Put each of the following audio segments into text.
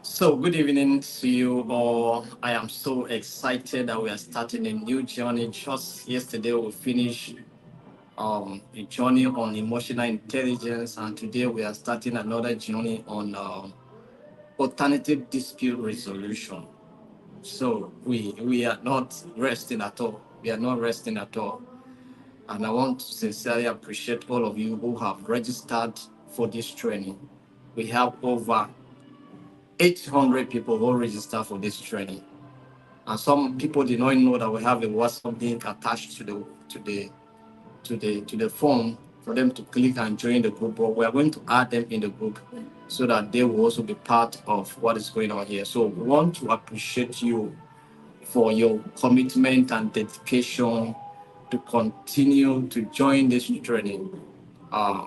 So, good evening to you all. I am so excited that we are starting a new journey. Just yesterday, we finished a journey on emotional intelligence, and today we are starting another journey on alternative dispute resolution. So, we are not resting at all. We are not resting at all. And I want to sincerely appreciate all of you who have registered for this training. We have over 800 people who register for this training. And some people did not know that we have a WhatsApp link attached to the form for them to click and join the group. But we are going to add them in the group so that they will also be part of what is going on here. So we want to appreciate you for your commitment and dedication to continue to join this training.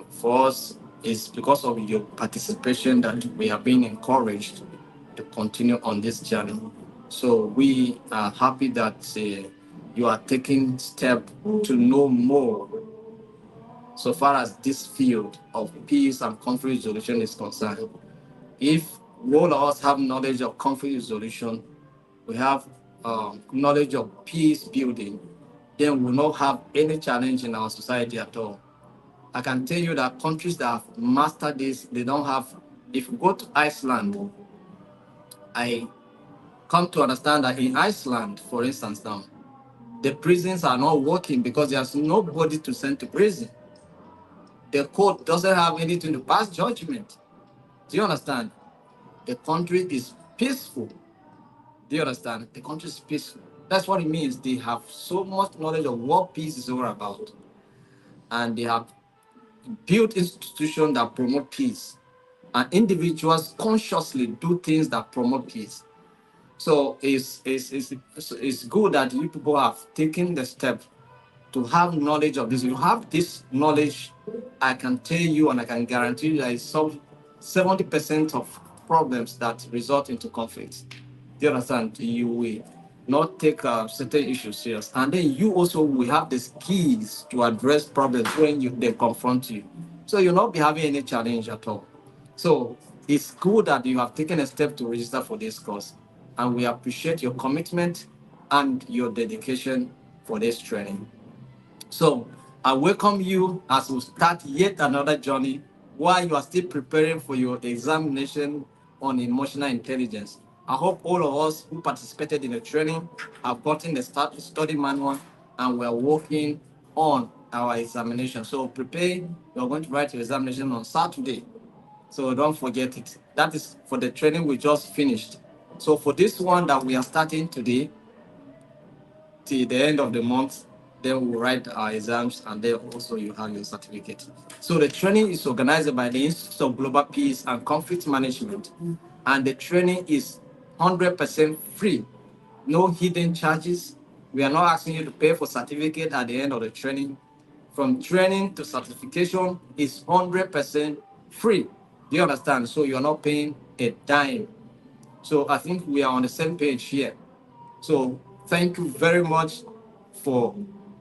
For us, it's because of your participation that we are being encouraged to continue on this journey. So we are happy that you are taking step to know more so far as this field of peace and conflict resolution is concerned. If all of us have knowledge of conflict resolution, we have knowledge of peace building, then we will not have any challenge in our society at all. I can tell you that countries that have mastered this, they don't have. If you go to Iceland, I come to understand that in Iceland, for instance, now the prisons are not working because there's nobody to send to prison. The court doesn't have anything to pass judgment. Do you understand? The country is peaceful. Do you understand? The country is peaceful. That's what it means. They have so much knowledge of what peace is all about, and they have built institutions that promote peace, and individuals consciously do things that promote peace. So it's good that you people have taken the step to have knowledge of this. You have this knowledge, I can tell you and I can guarantee you that it solves 70% of problems that result into conflicts. Do you understand? You will not take certain issues serious. And then you also will have the skills to address problems when they confront you. So you'll not be having any challenge at all. So it's good that you have taken a step to register for this course. And we appreciate your commitment and your dedication for this training. So I welcome you as we start yet another journey while you are still preparing for your examination on emotional intelligence. I hope all of us who participated in the training have gotten the study manual and we are working on our examination. So prepare, you're going to write your examination on Saturday. So don't forget it. That is for the training we just finished. So for this one that we are starting today, till the end of the month, then we'll write our exams and then also you have your certificate. So the training is organized by the Institute of Global Peace and Conflict Management, and the training is 100% free, no hidden charges. We are not asking you to pay for certificate at the end of the training. From training to certification is 100% free. Do you understand? So you're not paying a dime. So I think we are on the same page here. So thank you very much for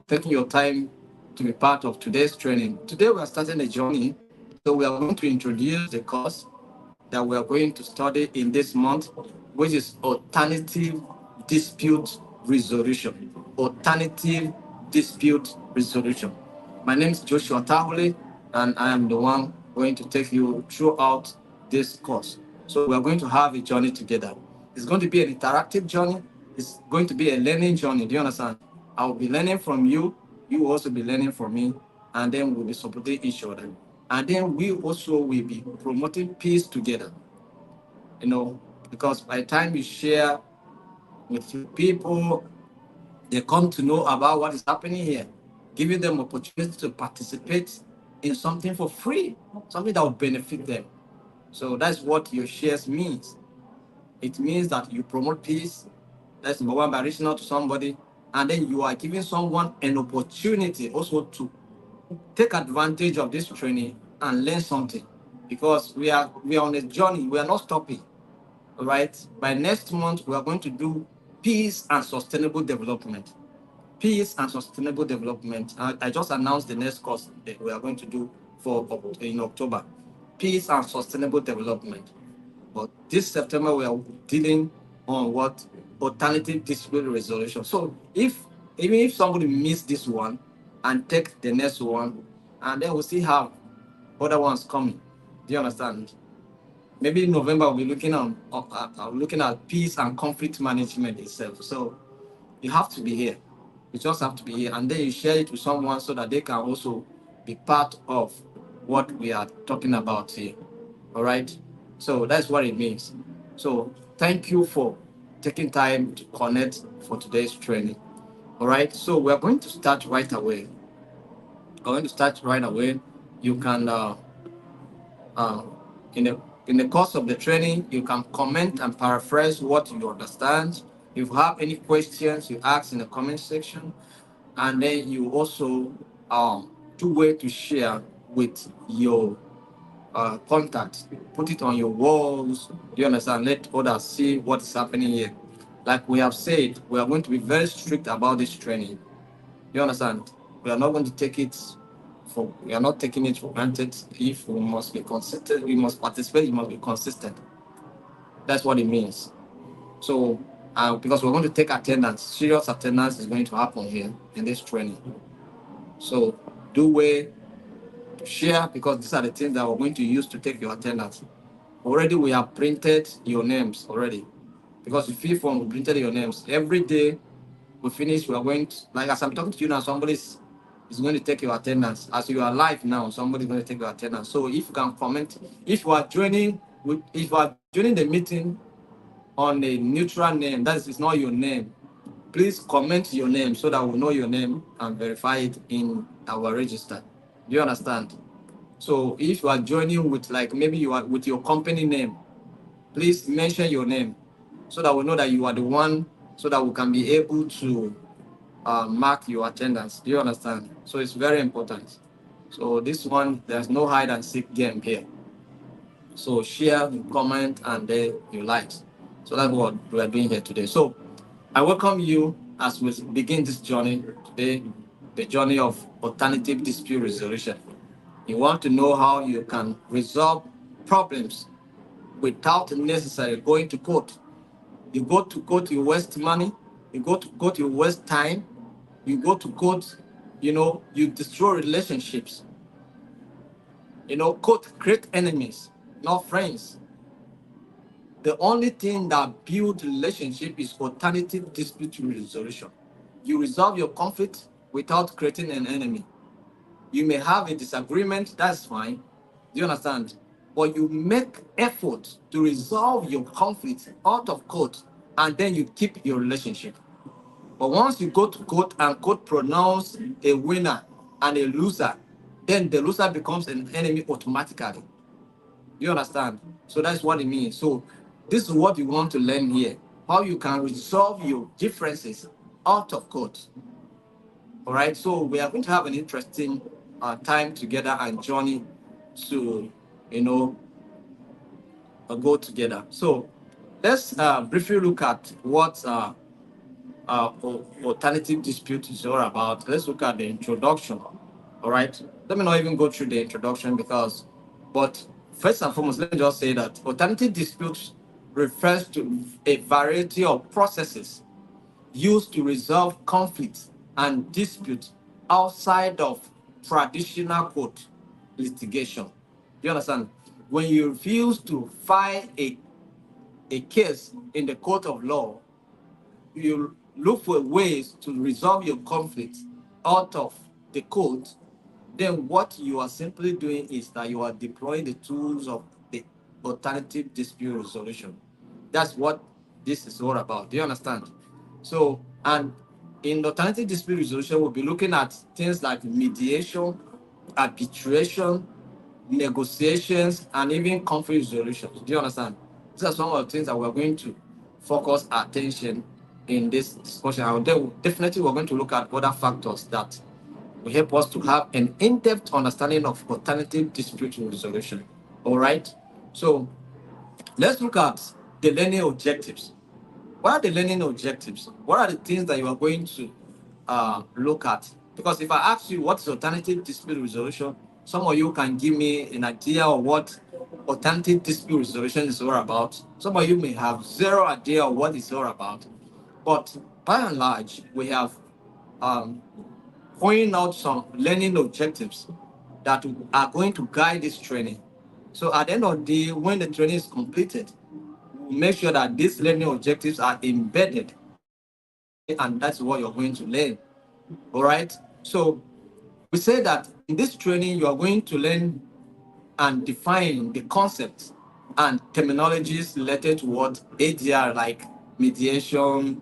taking your time to be part of today's training. Today we are starting a journey. So we are going to introduce the course that we are going to study in this month, which is alternative dispute resolution. Alternative dispute resolution. My name is Joshua Tahole, and I am the one going to take you throughout this course. So we are going to have a journey together. It's going to be an interactive journey. It's going to be a learning journey. Do you understand? I will be learning from you. You will also be learning from me. And then we'll be supporting each other. And then we also will be promoting peace together. Because by the time you share with your people, they come to know about what is happening here, giving them opportunity to participate in something for free, something that will benefit them. So that's what your shares means. It means that you promote peace. That's number one, by reaching out to somebody, and then you are giving someone an opportunity also to take advantage of this training and learn something. Because we are on a journey, we are not stopping. All right. By next month, we are going to do peace and sustainable development. Peace and sustainable development. I just announced the next course that we are going to do in October. Peace and sustainable development. But this September we are dealing on what alternative dispute resolution. So even if somebody miss this one and take the next one, and then we'll see how other ones coming. Do you understand? Maybe in November we'll be looking at peace and conflict management itself. So you have to be here. You just have to be here, and then you share it with someone so that they can also be part of what we are talking about here. All right. So that's what it means. So thank you for taking time to connect for today's training. All right. So we're going to start right away. We're going to start right away. You can uh, in the course of the training, you can comment and paraphrase what you understand. If you have any questions, you ask in the comment section, and then you also do way to share with your contacts. Put it on your walls. Do you understand? Let others see what's happening here. Like we have said, we are going to be very strict about this training. You understand? We are not going to take it we are not taking it for granted. If we must be consistent, we must participate, we must be consistent. That's what it means. So, because we're going to take attendance, serious attendance is going to happen here in this training. So, do way to share, because these are the things that we're going to use to take your attendance. Already, we have printed your names already, because you feel from we printed your names every day. We finish, we are going to, like as I'm talking to you now, somebody is going to take your attendance. As you are live now, somebody's going to take your attendance. So if you can comment, if you are joining the meeting on a neutral name, that is not your name, please comment your name so that we know your name and verify it in our register. Do you understand? So if you are joining with, like, maybe you are with your company name, please mention your name so that we know that you are the one, so that we can be able to mark your attendance. Do you understand? So it's very important. So this one, there's no hide and seek game here. So share, you comment, and then you like. So that's what we are doing here today. So I welcome you as we begin this journey today, the journey of alternative dispute resolution. You want to know how you can resolve problems without necessarily going to court. You go to court, you waste money. You go to court, you waste time. You go to court, you destroy relationships. Court create enemies, not friends. The only thing that builds relationship is alternative dispute resolution. You resolve your conflict without creating an enemy. You may have a disagreement, that's fine. Do you understand? But you make effort to resolve your conflict out of court, and then you keep your relationship. But once you go to court and court pronounce a winner and a loser, then the loser becomes an enemy automatically. You understand? So that's what it means. So this is what you want to learn here. How you can resolve your differences out of court. All right. So we are going to have an interesting time together and journey to, go together. So let's briefly look at what alternative dispute is all about. Let's look at the introduction. All right. Let me not even go through the introduction but first and foremost, let me just say that alternative disputes refers to a variety of processes used to resolve conflicts and disputes outside of traditional court litigation. Do you understand? When you refuse to file a case in the court of law, you look for ways to resolve your conflict out of the court, then what you are simply doing is that you are deploying the tools of the alternative dispute resolution. That's what this is all about. Do you understand? So, and in alternative dispute resolution, we'll be looking at things like mediation, arbitration, negotiations, and even conflict resolution. Do you understand? These are some of the things that we're going to focus our attention in this discussion. And then definitely we're going to look at other factors that will help us to have an in-depth understanding of alternative dispute resolution. All right. So let's look at the learning objectives. What are the learning objectives? What are the things that you are going to look at. Because if I ask you what is alternative dispute resolution, some of you can give me an idea of what alternative dispute resolution is all about. Some of you may have zero idea of what it's all about. But by and large, we have um, pointing out some learning objectives that are going to guide this training. So at the end of the day, when the training is completed, we'll make sure that these learning objectives are embedded in the training, and that's what you're going to learn. All right. So we say that in this training, you are going to learn and define the concepts and terminologies related to what ADR, like mediation,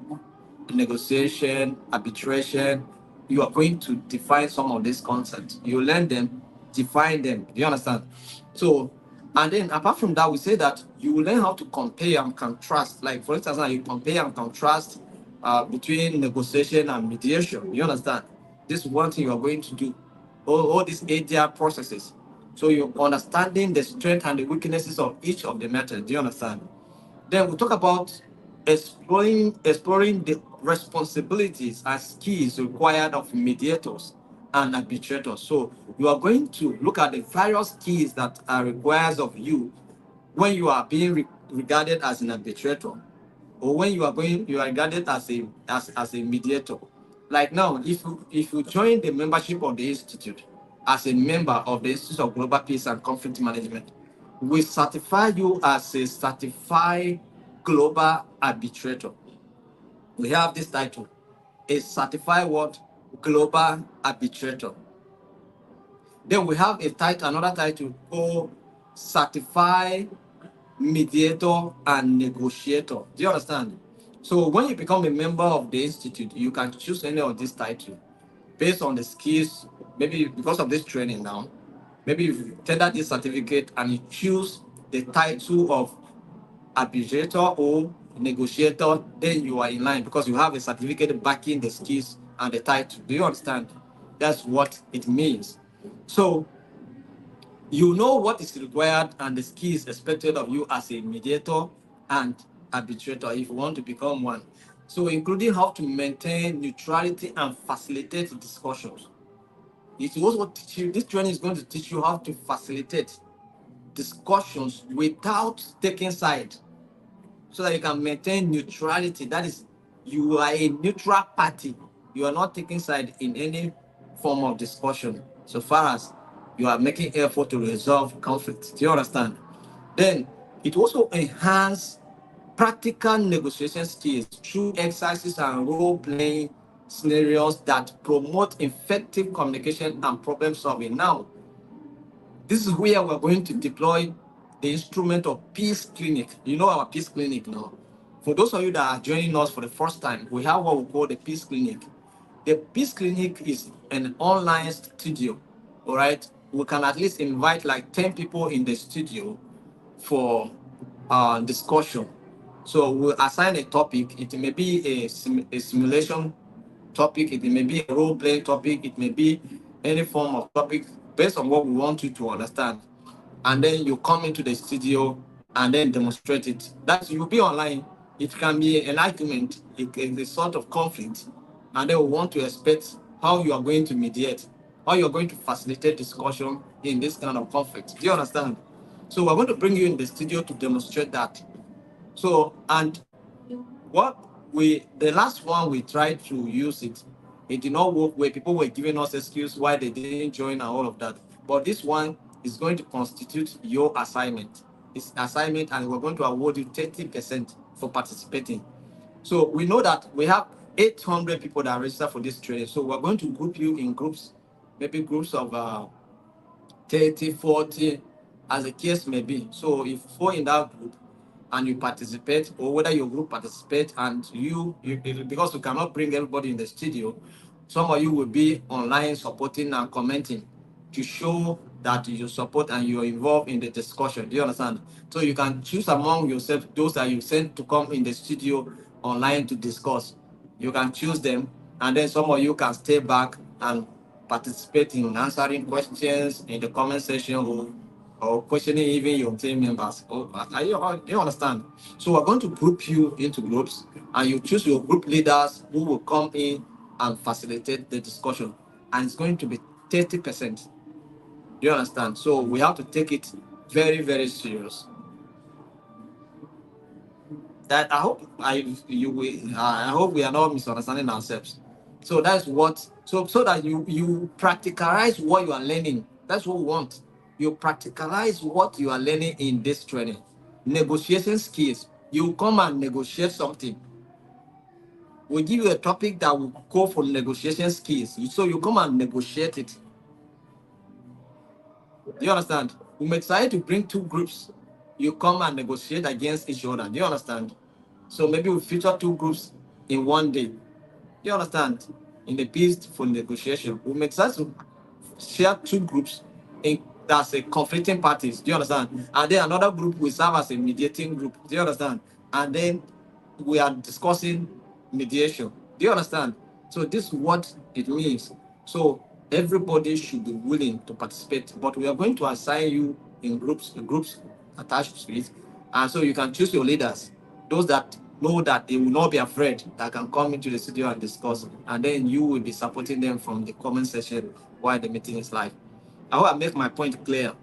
negotiation, arbitration. You are going to define some of these concepts. You learn them, define them. Do you understand? So, and then apart from that, we say that you will learn how to compare and contrast. Like, for instance, now you compare and contrast between negotiation and mediation. You understand? This is one thing you are going to do. All these ADR processes. So you're understanding the strength and the weaknesses of each of the methods. Do you understand? Then we talk about exploring the responsibilities and skills required of mediators and arbitrators. So you are going to look at the various skills that are required of you when you are being regarded as an arbitrator, or when you are regarded as a mediator. Like now, if you join the membership of the institute as a member of the Institute of Global Peace and Conflict Management, we certify you as a certified global arbitrator. We have this title, a certified what? Global arbitrator. Then we have another title called certified mediator and negotiator. Do you understand? So when you become a member of the institute, you can choose any of these titles based on the skills. Maybe because of this training now, maybe you tender this certificate and you choose the title of arbitrator or negotiator, then you are in line because you have a certificate backing the skills and the title. Do you understand? That's what it means. So you know what is required and the skills expected of you as a mediator and arbitrator if you want to become one. So including how to maintain neutrality and facilitate discussions. It will also teach you, this training is going to teach you how to facilitate discussions without taking side, so that you can maintain neutrality. That is, you are a neutral party. You are not taking side in any form of discussion, so far as you are making effort to resolve conflict. Do you understand? Then it also enhance practical negotiation skills through exercises and role-playing scenarios that promote effective communication and problem solving. Now, this is where we're going to deploy the instrument of Peace Clinic. You know our Peace Clinic now. For those of you that are joining us for the first time, we have what we call the Peace Clinic. The Peace Clinic is an online studio, all right? We can at least invite like 10 people in the studio for discussion. So we'll assign a topic. It may be a simulation topic, it may be a role-playing topic, it may be any form of topic based on what we want you to understand. And then you come into the studio and then demonstrate it. That you'll be online. It can be an argument, it can be a sort of conflict, and then we want to expect how you are going to mediate, how you're going to facilitate discussion in this kind of conflict. Do you understand? So we're going to bring you in the studio to demonstrate that. So, and what the last one we tried to use it, it did not work, where people were giving us excuse why they didn't join and all of that. But this one is going to constitute your assignment. It's assignment, and we're going to award you 30% for participating. So we know that we have 800 people that are registered for this training. So we're going to group you in groups, maybe groups of 30, 40, as the case may be. So if you fall in that group and you participate, or whether your group participate and you because we cannot bring everybody in the studio, some of you will be online supporting and commenting to show that you support and you're involved in the discussion. Do you understand? So you can choose among yourself those that you send to come in the studio online to discuss. You can choose them, and then some of you can stay back and participate in answering questions in the comment section, or questioning even your team members. Do you understand? So we're going to group you into groups, and you choose your group leaders who will come in and facilitate the discussion. And it's going to be 30%. Do you understand? So we have to take it very, very serious. That I hope I hope we are not misunderstanding ourselves. So that's what so that you practicalize what you are learning. That's what we want. You practicalize what you are learning in this training. Negotiation skills. You come and negotiate something. We give you a topic that will go for negotiation skills. So you come and negotiate it. Do you understand? We may try to bring two groups. You come and negotiate against each other. Do you understand? So maybe we feature two groups in one day. Do you understand? In the peaceful negotiation, we may try to share two groups in that's a conflicting parties. Do you understand? And then another group will serve as a mediating group. Do you understand? And then we are discussing mediation. Do you understand? So this is what it means. So everybody should be willing to participate, but we are going to assign you in groups attached to it, and so you can choose your leaders, those that know that they will not be afraid, that can come into the studio and discuss, and then you will be supporting them from the comment section while the meeting is live. I hope I make my point clear.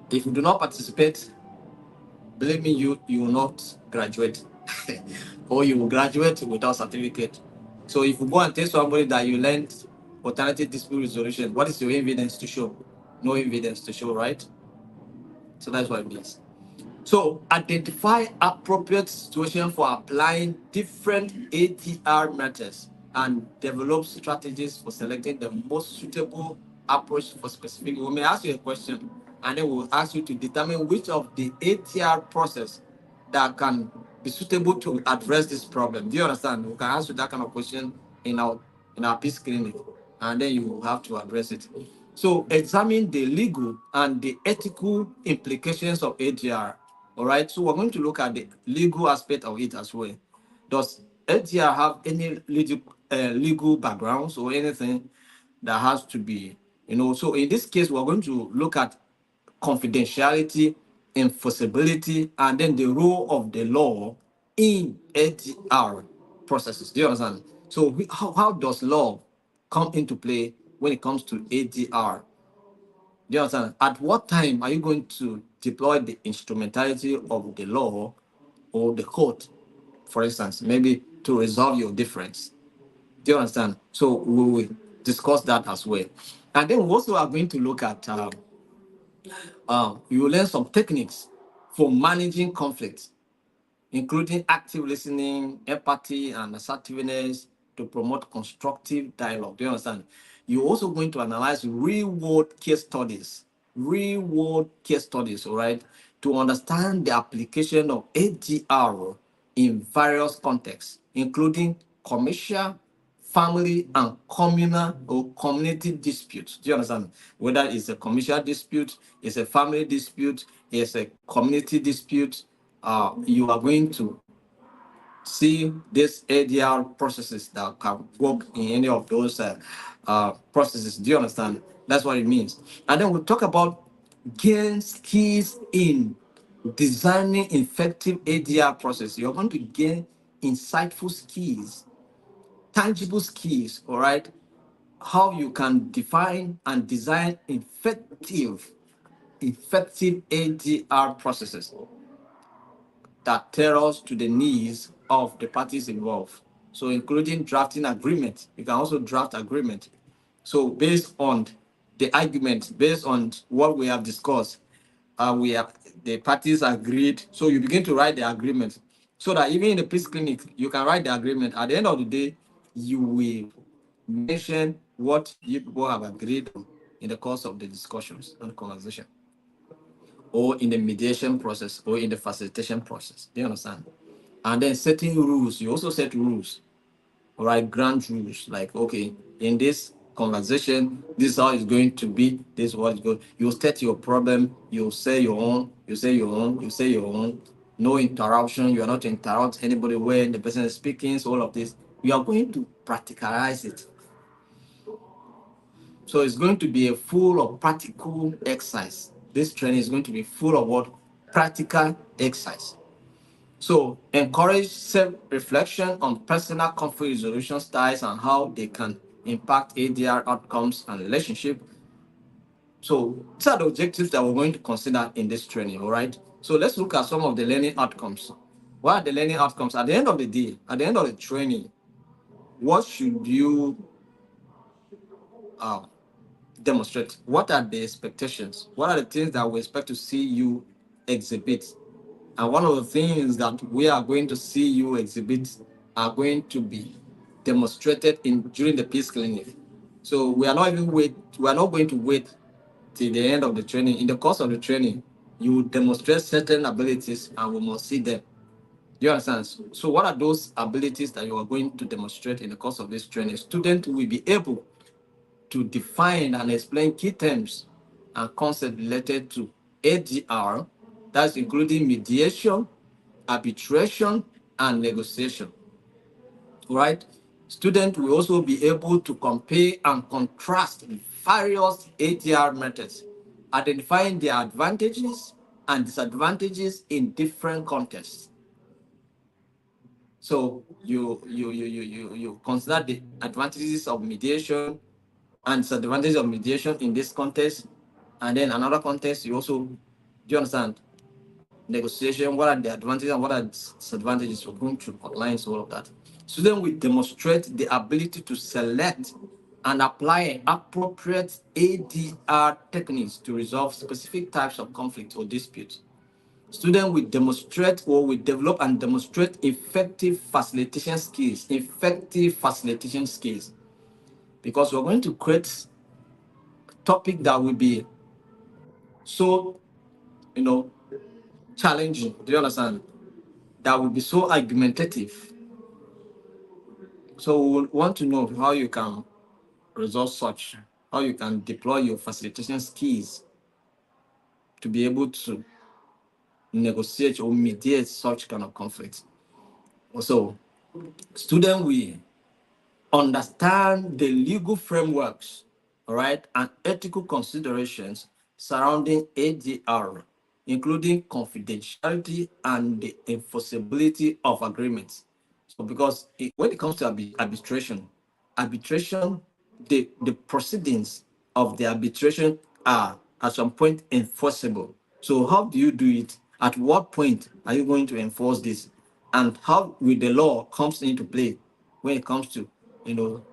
If you do not participate, believe me, you will not graduate, or you will graduate without certificate. So if you go and tell somebody that you learned alternative dispute resolution, what is your evidence to show? No evidence to show, right? So that's what it means. So identify appropriate situation for applying different ADR methods and develop strategies for selecting the most suitable approach for specific. We may ask you a question, and then we'll ask you to determine which of the ATR process that can be suitable to address this problem. Do you understand? We can ask you that kind of question in our peace clinic, and then you will have to address it. So examine the legal and the ethical implications of ADR. All right. So we're going to look at the legal aspect of it as well. Does ADR have any legal backgrounds or anything that has to be, So in this case, we're going to look at confidentiality, enforceability, and then the role of the law in ADR processes. Do you understand? So how does law come into play when it comes to ADR? Do you understand? At what time are you going to deploy the instrumentality of the law or the court, for instance, maybe to resolve your difference? Do you understand? So we will discuss that as well. And then we also are going to look at you will learn some techniques for managing conflicts, including active listening, empathy, and assertiveness to promote constructive dialogue. Do you understand? You're also going to analyze real-world case studies, all right, to understand the application of ADR in various contexts, including commercial, family, and communal or community disputes. Do you understand? Whether it's a commercial dispute, it's a family dispute, it's a community dispute, you are going to see these ADR processes that can work in any of those processes. Do you understand? That's what it means. And then we'll talk about gain skills in designing effective ADR process. You're going to gain insightful skills, tangible skills, all right? How you can define and design effective ADR processes that tailors to the needs of the parties involved. So including drafting agreement, you can also draft agreement. So based on the argument, based on what we have discussed, the parties agreed. So you begin to write the agreement so that even in the peace clinic, you can write the agreement. At the end of the day, you will mention what you people have agreed on in the course of the discussions and conversation, or in the mediation process, or in the facilitation process. Do you understand? And then setting rules, you also set rules, all right, grand rules, like, okay, in this conversation, this is how it's going to be, this is what it's going. You state your problem, you say your own, you say your own, you say your own. No interruption, you are not to interrupt anybody when the person is speaking, so all of this. You are going to practicalize it. So it's going to be a full of practical exercise. This training is going to be full of what? Practical exercise. So encourage self-reflection on personal conflict resolution styles and how they can impact ADR outcomes and relationship. So these are the objectives that we're going to consider in this training, all right? So let's look at some of the learning outcomes. What are the learning outcomes? At the end of the day, at the end of the training, what should you uh, demonstrate? What are the expectations? What are the things that we expect to see you exhibit? And one of the things that we are going to see you exhibit are going to be demonstrated in during the peace clinic. So we are not going to wait till the end of the training. In the course of the training, you will demonstrate certain abilities and we must see them. You understand? So what are those abilities that you are going to demonstrate in the course of this training? Students will be able to define and explain key terms and concepts related to ADR, that's including mediation, arbitration, and negotiation. Right? Students will also be able to compare and contrast various ADR methods, identifying their advantages and disadvantages in different contexts. So you consider the advantages of mediation and disadvantages of mediation in this context, and then another context you also, do you understand, negotiation, what are the advantages and what are the disadvantages. We're going to outline all of that. Students will demonstrate the ability to select and apply appropriate ADR techniques to resolve specific types of conflict or disputes. Students will demonstrate or will develop and demonstrate effective facilitation skills, because we're going to create a topic that will be so, you know, challenging. Do you understand? That will be so argumentative. So we want to know how you can resolve such, how you can deploy your facilitation skills to be able to negotiate or mediate such kind of conflict. Also, students will understand the legal frameworks, all right, and ethical considerations surrounding ADR, including confidentiality and the enforceability of agreements. So, because when it comes to arbitration, the proceedings of the arbitration are at some point enforceable. So, how do you do it? At what point are you going to enforce this? And how will the law comes into play when it comes to, you know,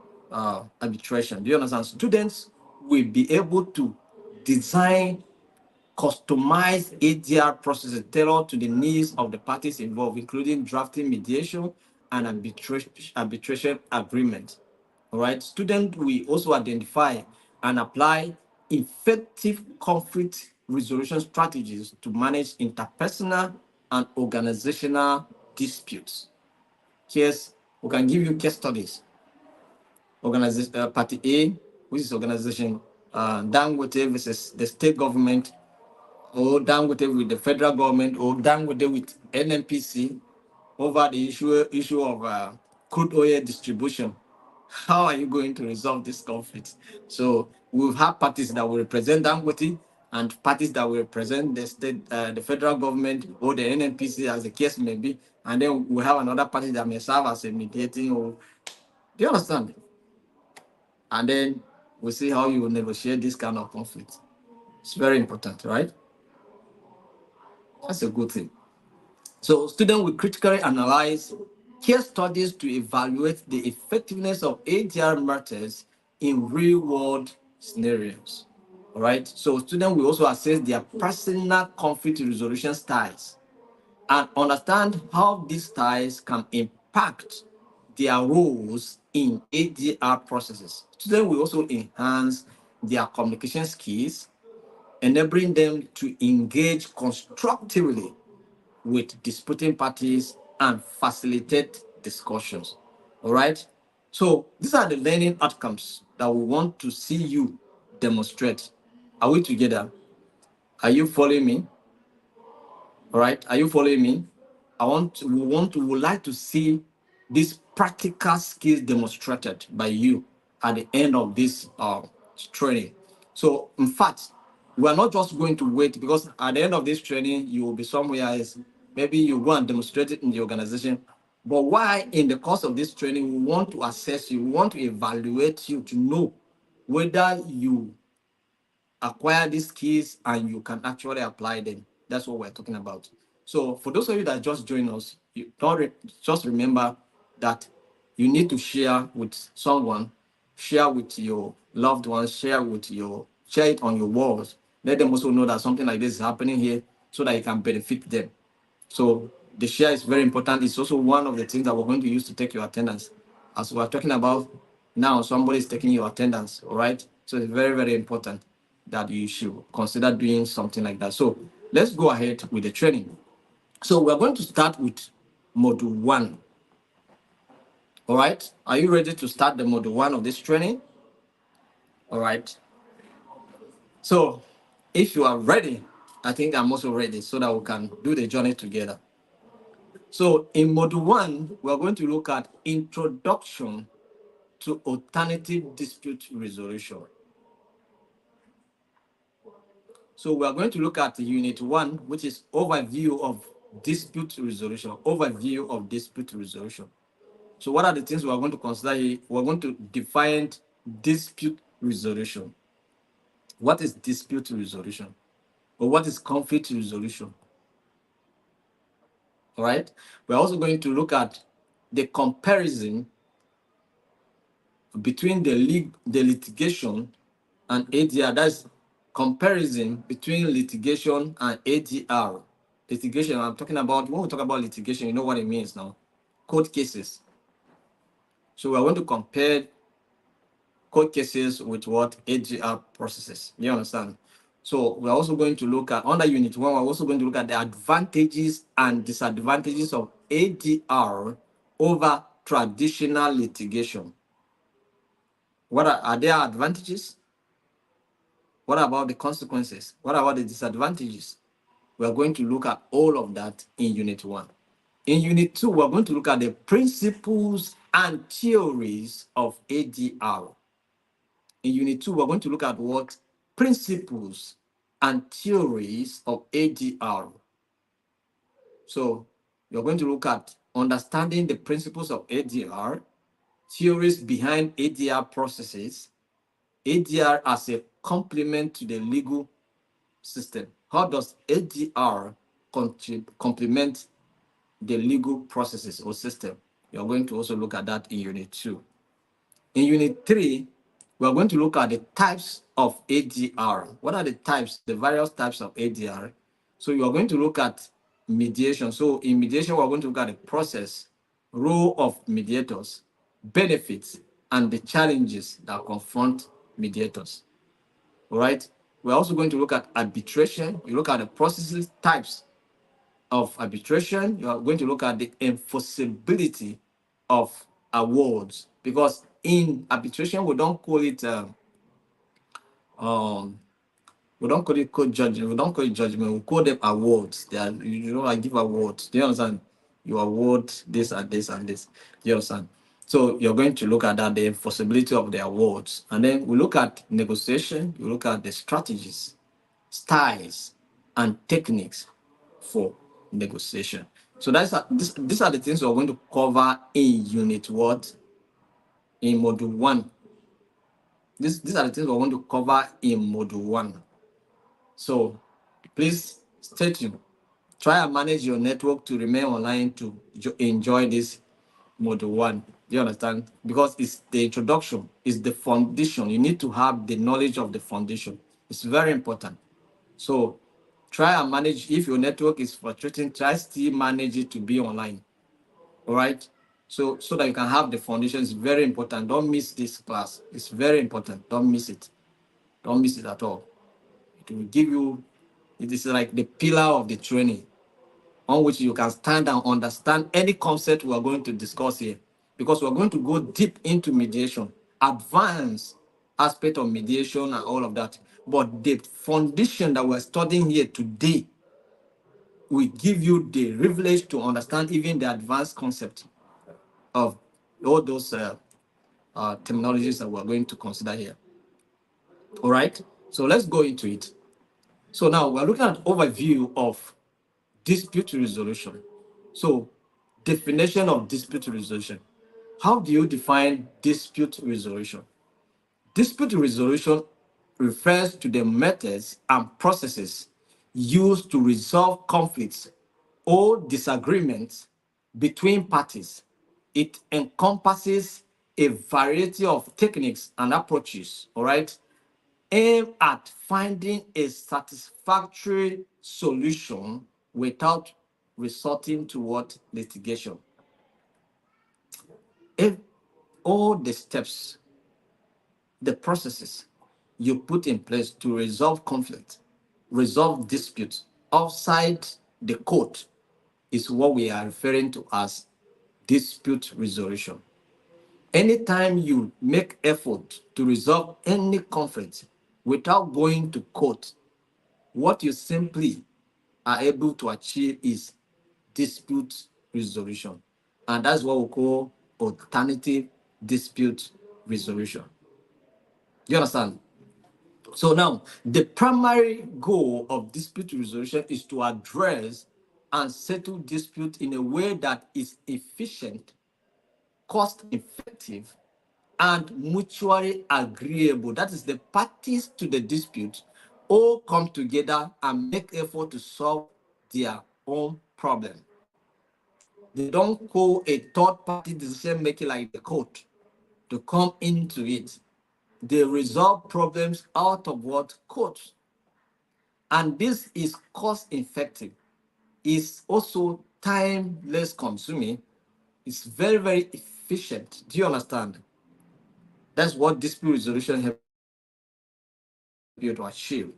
arbitration? Do you understand? Students will be able to design customized ADR processes tailored to the needs of the parties involved, including drafting mediation and arbitration agreement. All right. Students will also identify and apply effective conflict resolution strategies to manage interpersonal and organizational disputes. Here's, we can give you case studies. Organization Party A, which is organization Dangote versus the state government, or Dangote with the federal government, or Dangote with NNPC over the issue of crude oil distribution. How are you going to resolve this conflict? So we'll have parties that will represent Dangote and parties that will represent the state, the federal government, or the NNPC, as the case may be, and then we have another party that may serve as a mediating. Or do you understand? And then we'll see how you will negotiate this kind of conflict. It's very important, right? That's a good thing. So students will critically analyze case studies to evaluate the effectiveness of ADR methods in real-world scenarios. All right. So students will also assess their personal conflict resolution styles and understand how these styles can impact their roles in ADR processes. Students will also enhance their communication skills, enabling them to engage constructively with disputing parties and facilitate discussions. All right. So these are the learning outcomes that we want to see you demonstrate. Are we together? Are you following me? All right. Are you following me? We would like to see these practical skills demonstrated by you at the end of this training. So, in fact, we are not just going to wait, because at the end of this training, you will be somewhere else. Maybe you go and demonstrate it in the organization. But why in the course of this training, we want to assess you, we want to evaluate you to know whether you acquire these skills and you can actually apply them. That's what we're talking about. So for those of you that just joined us, you don't just remember that you need to share with someone, share with your loved ones, share it on your walls. Let them also know that something like this is happening here so that it can benefit them. So the share is very important. It's also one of the things that we're going to use to take your attendance. As we're talking about now, somebody is taking your attendance, all right? So it's very, very important that you should consider doing something like that. So let's go ahead with the training. So we're going to start with module 1. All right. Are you ready to start the module 1 of this training? All right. So if you are ready, I think I'm also ready so that we can do the journey together. So in module 1, we're going to look at introduction to alternative dispute resolution. So we are going to look at unit 1, which is overview of dispute resolution. Overview of dispute resolution. So what are the things we are going to consider here? We're going to define dispute resolution. What is dispute resolution? Or what is conflict resolution? All right. We're also going to look at the comparison between the litigation and ADR. That's comparison between litigation and ADR. Litigation, I'm talking about, when we talk about litigation, you know what it means now. Court cases. So we're going to compare court cases with what ADR processes. You understand? So we're also going to look at, under unit 1, we're also going to look at the advantages and disadvantages of ADR over traditional litigation. What are there advantages? What about the consequences? What about the disadvantages? We're going to look at all of that in unit 1. In unit 2, we're going to look at the principles and theories of ADR. In unit 2, we're going to look at what principles and theories of ADR. So you're going to look at understanding the principles of ADR, theories behind ADR processes, ADR as a complement to the legal system. How does ADR complement the legal processes or system? You're going to also look at that in unit 2. In unit 3, we're going to look at the types of ADR. What are the types, the various types of ADR? So you are going to look at mediation. So in mediation, we're going to look at the process, role of mediators, benefits, and the challenges that confront mediators. All right. We're also going to look at arbitration. You look at the processes, types of arbitration. You are going to look at the enforceability of awards, because in arbitration we don't call it we don't call it court judgment. We don't call it judgment. We call them awards. They are, you know, I give awards. Do you understand? You award this and this and this. Do you understand? So you're going to look at that, the enforceability of the awards, and then we look at negotiation. You look at the strategies, styles, and techniques for negotiation. So these are the things we're going to cover in unit what? In module 1. These are the things we're going to cover in module 1. So please stay tuned. Try and manage your network to remain online to enjoy this module 1. Do you understand? Because it's the introduction, it's the foundation. You need to have the knowledge of the foundation. It's very important. So try and manage. If your network is fluctuating, try still manage it to be online. All right. So that you can have the foundation is very important. Don't miss this class. It's very important. Don't miss it. Don't miss it at all. It will give you, it is like the pillar of the training on which you can stand and understand any concept we are going to discuss here. Because we're going to go deep into mediation, advanced aspect of mediation and all of that. But the foundation that we're studying here today will give you the privilege to understand even the advanced concept of all those terminologies that we're going to consider here. All right, so let's go into it. So now we're looking at overview of dispute resolution. So, definition of dispute resolution. How do you define dispute resolution? Dispute resolution refers to the methods and processes used to resolve conflicts or disagreements between parties. It encompasses a variety of techniques and approaches, all right, aimed at finding a satisfactory solution without resorting to what litigation. If all the steps, the processes you put in place to resolve conflict, resolve disputes outside the court is what we are referring to as dispute resolution. Anytime you make effort to resolve any conflict without going to court, what you simply are able to achieve is dispute resolution. And that's what we call alternative dispute resolution. You understand? So now, the primary goal of dispute resolution is to address and settle dispute in a way that is efficient, cost effective, and mutually agreeable. That is, the parties to the dispute all come together and make effort to solve their own problem. They don't call a third party decision maker like the court to come into it. They resolve problems out of what? Court. And this is cost effective. It's also time less consuming. It's very, very efficient. Do you understand? That's what dispute resolution helps you to achieve.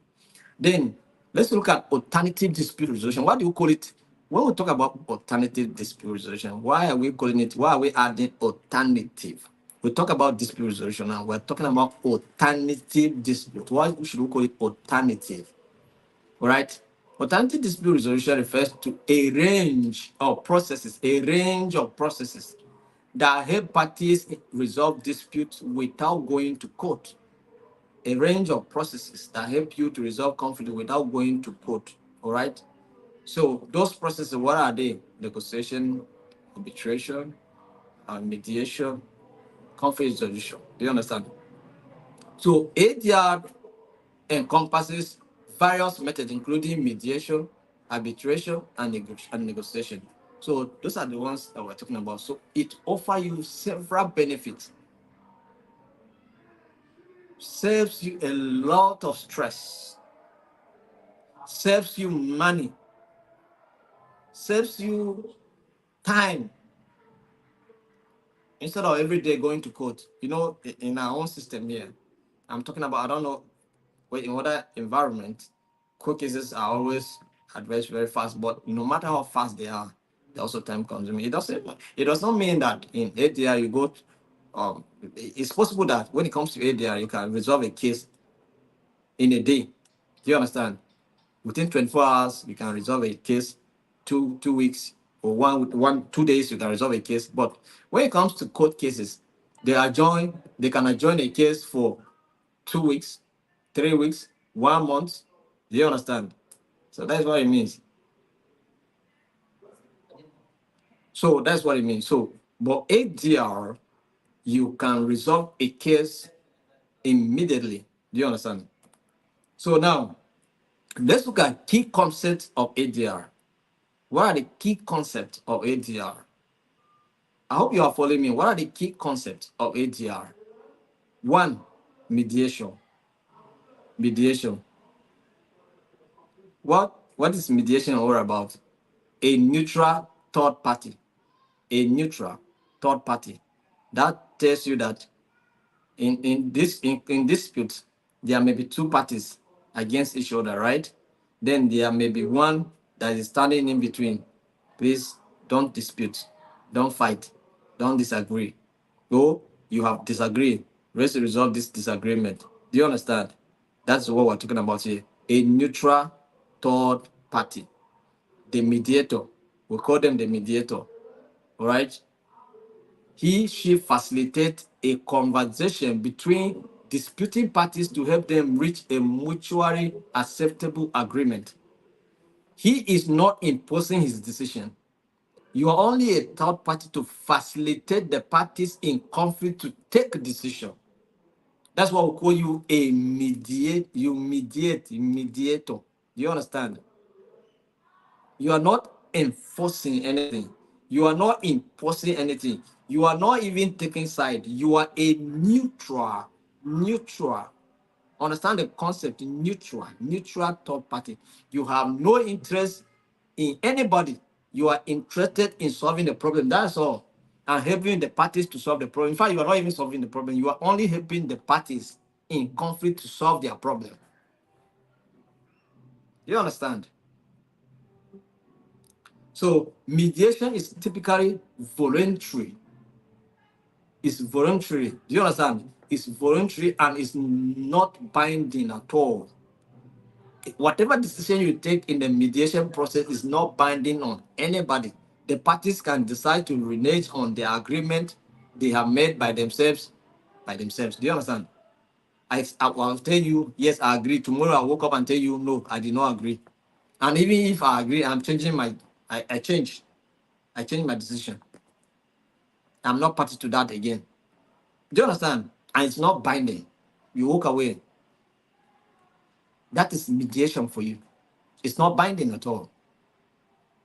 Then let's look at alternative dispute resolution. What do you call it? When we talk about alternative dispute resolution, why are we calling it? Why are we adding alternative? We talk about dispute resolution now. We're talking about alternative dispute. Why should we call it alternative? All right. Alternative dispute resolution refers to a range of processes, that help parties resolve disputes without going to court. A range of processes that help you to resolve conflict without going to court. All right. So those processes, what are they? Negotiation, arbitration, mediation, conflict resolution. Do you understand? So ADR encompasses various methods, including mediation, arbitration, and negotiation. So those are the ones that we're talking about. So it offers you several benefits, saves you a lot of stress, saves you money, saves you time. Instead of every day going to court, in our own system here, I'm talking about, I don't know, but in other environment, court cases are always adverse very fast, but no matter how fast they are, they're also time consuming. It does not mean that in ADR you go, it's possible that when it comes to ADR, you can resolve a case in a day. Do you understand? Within 24 hours, you can resolve a case. 2 weeks or 2 days, you can resolve a case. But when it comes to court cases, they can adjourn a case for 2 weeks, 3 weeks, 1 month. Do you understand? So that's what it means. But ADR, you can resolve a case immediately. Do you understand? So now, let's look at key concepts of ADR. What are the key concepts of ADR? I hope you are following me. What are the key concepts of ADR? One, mediation. Mediation. What is mediation all about? A neutral third party. A neutral third party. That tells you that in disputes, there may be two parties against each other, right? Then there may be one that is standing in between. Please don't dispute, don't fight, don't disagree. So you have disagreed. Let's resolve this disagreement. Do you understand? That's what we're talking about here. A neutral third party. The mediator. We call them the mediator. All right? She facilitates a conversation between disputing parties to help them reach a mutually acceptable agreement. He is not imposing his decision. You are only a third party to facilitate the parties in conflict to take a decision. That's why we call you a mediator. Do you understand? You are not enforcing anything. You are not imposing anything. You are not even taking side. You are a neutral. Neutral. Understand the concept, neutral third party. You have no interest in anybody. You are interested in solving the problem. That's all. And helping the parties to solve the problem. In fact, you are not even solving the problem. You are only helping the parties in conflict to solve their problem. You understand? So mediation is typically voluntary. It's voluntary. Do you understand? It's voluntary and it's not binding at all. Whatever decision you take in the mediation process is not binding on anybody. The parties can decide to renege on the agreement they have made by themselves. By themselves. Do you understand? I'll tell you, yes, I agree. Tomorrow I woke up and tell you, no, I did not agree. And even if I agree, I'm changing my, I change. I change my decision. I'm not party to that again. Do you understand? And it's not binding. You walk away. That is mediation for you. It's not binding at all.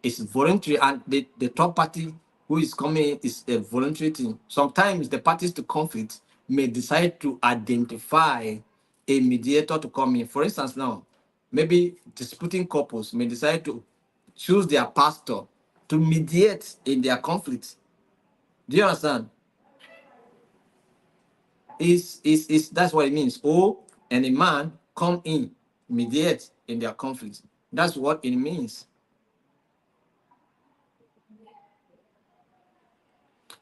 It's voluntary, and the third party who is coming is a voluntary thing. Sometimes the parties to conflict may decide to identify a mediator to come in. For instance, now, maybe disputing couples may decide to choose their pastor to mediate in their conflict. Do you understand? Is that's what it means. Oh, and a man come in, mediate in their conflict. That's what it means.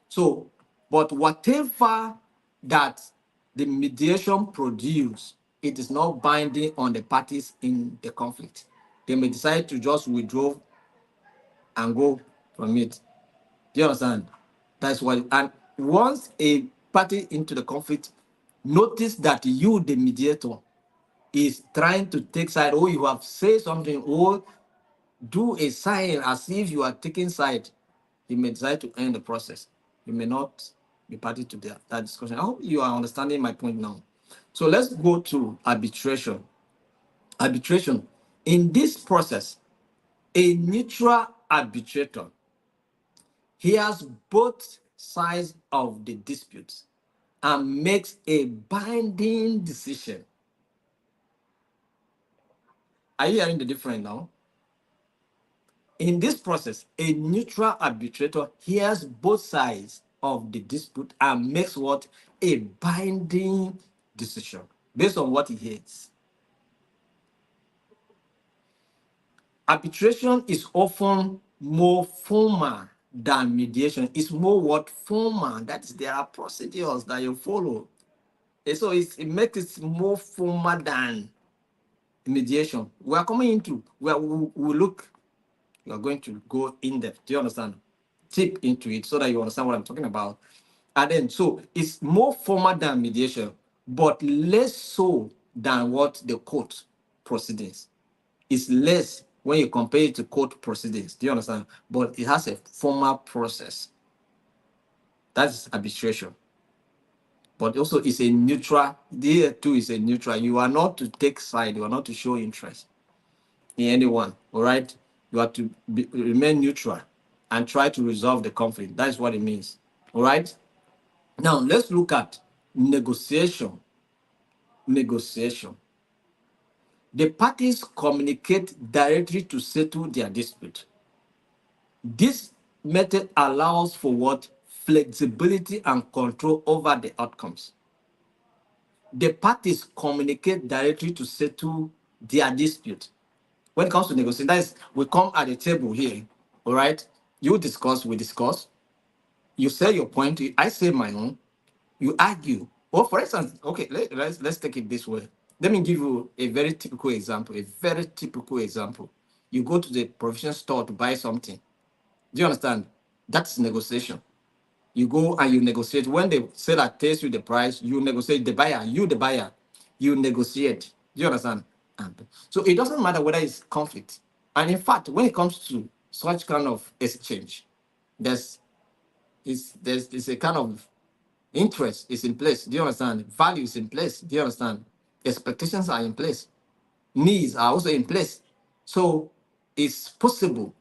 So, but whatever that the mediation produce, it is not binding on the parties in the conflict. They may decide to just withdraw and go from it. Do you understand? That's what. And once a party into the conflict notice that you, the mediator, is trying to take side, or you have said something, or do a sign as if you are taking side, he may decide to end the process. He may not be party to that discussion. I hope you are understanding my point now. So let's go to arbitration. Arbitration. In this process, a neutral arbitrator hears both sides of the dispute and makes a binding decision. Are you hearing the difference now? In this process, a neutral arbitrator hears both sides of the dispute and makes what? A binding decision based on what he hears. Arbitration is often more formal than mediation. It's more what? Formal. That is, there are procedures that you follow. And so it makes it more formal than mediation. We are coming into where we look. We are going to go in depth. Do you understand? Tip into it so that you understand what I'm talking about. And then, so it's more formal than mediation, but less so than what the court proceedings. It's less when you compare it to court proceedings. Do you understand? But it has a formal process. That's arbitration. But also, it's a neutral. There too is a neutral. You are not to take side. You are not to show interest in anyone. All right. You have to remain neutral and try to resolve the conflict. That's what it means. All right. Now let's look at negotiation. Negotiation. The parties communicate directly to settle their dispute. This method allows for what? Flexibility and control over the outcomes. The parties communicate directly to settle their dispute. When it comes to negotiation, that is, we come at the table here, all right? You discuss, we discuss. You say your point, I say my own. You argue. Or for instance, okay, let's take it this way. Let me give you a very typical example. A very typical example. You go to the provision store to buy something. Do you understand? That's negotiation. You go and you negotiate. When the seller tells you the price, you negotiate. The buyer, the buyer, you negotiate. Do you understand? And so it doesn't matter whether it's conflict. And in fact, when it comes to such kind of exchange, there's there's a kind of interest is in place. Do you understand? Value is in place. Do you understand? Expectations are in place. Needs are also in place. So it's possible.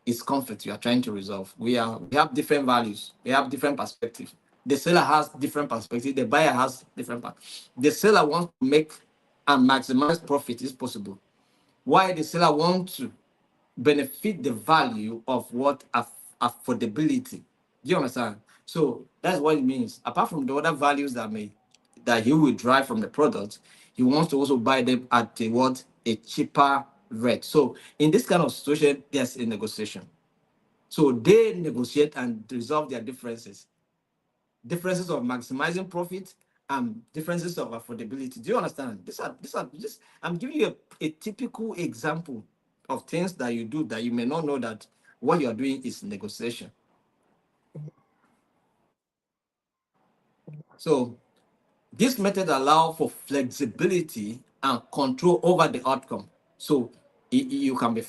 It's conflict you are trying to resolve. We have different values. We have different perspectives. The seller has different perspective. The buyer has different. The seller wants to make and maximize profit is possible. Why the seller wants to benefit the value of what affordability. Do you understand? So that's what it means. Apart from the other values that he will drive from the product, he wants to also buy them at a cheaper rate. So in this kind of situation, there's a negotiation. So they negotiate and resolve their differences of maximizing profit and differences of affordability. Do you understand? These are just I'm giving you a typical example of things that you do that you may not know that what you are doing is negotiation. So this method allows for flexibility and control over the outcome. So you can be,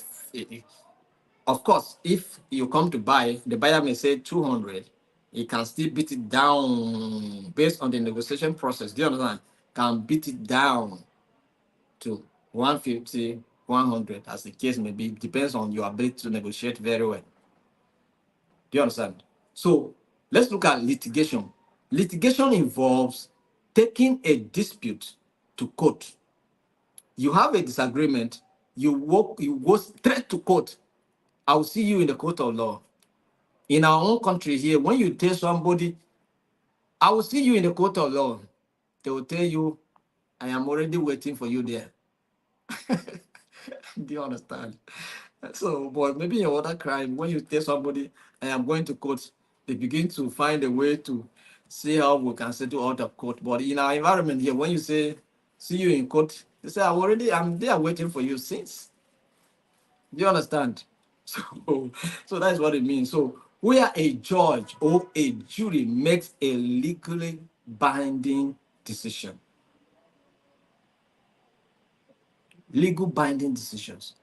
of course, if you come to buy, the buyer may say 200. He can still beat it down based on the negotiation process. Do you understand? Can beat it down to 150, 100, as the case may be. Depends on your ability to negotiate very well. Do you understand? So let's look at litigation. Litigation involves taking a dispute to court. You have a disagreement, you go straight to court. I will see you in the court of law. In our own country here, when you tell somebody, I will see you in the court of law, they will tell you, I am already waiting for you there. Do you understand? So, but maybe in other crime, when you tell somebody, I am going to court, they begin to find a way to see how we can settle out of court. But in our environment here, when you say, see you in court, they say, I'm there waiting for you since. Do you understand? So, so that's what it means. So, where a judge or a jury makes a legally binding decision, legal binding decisions,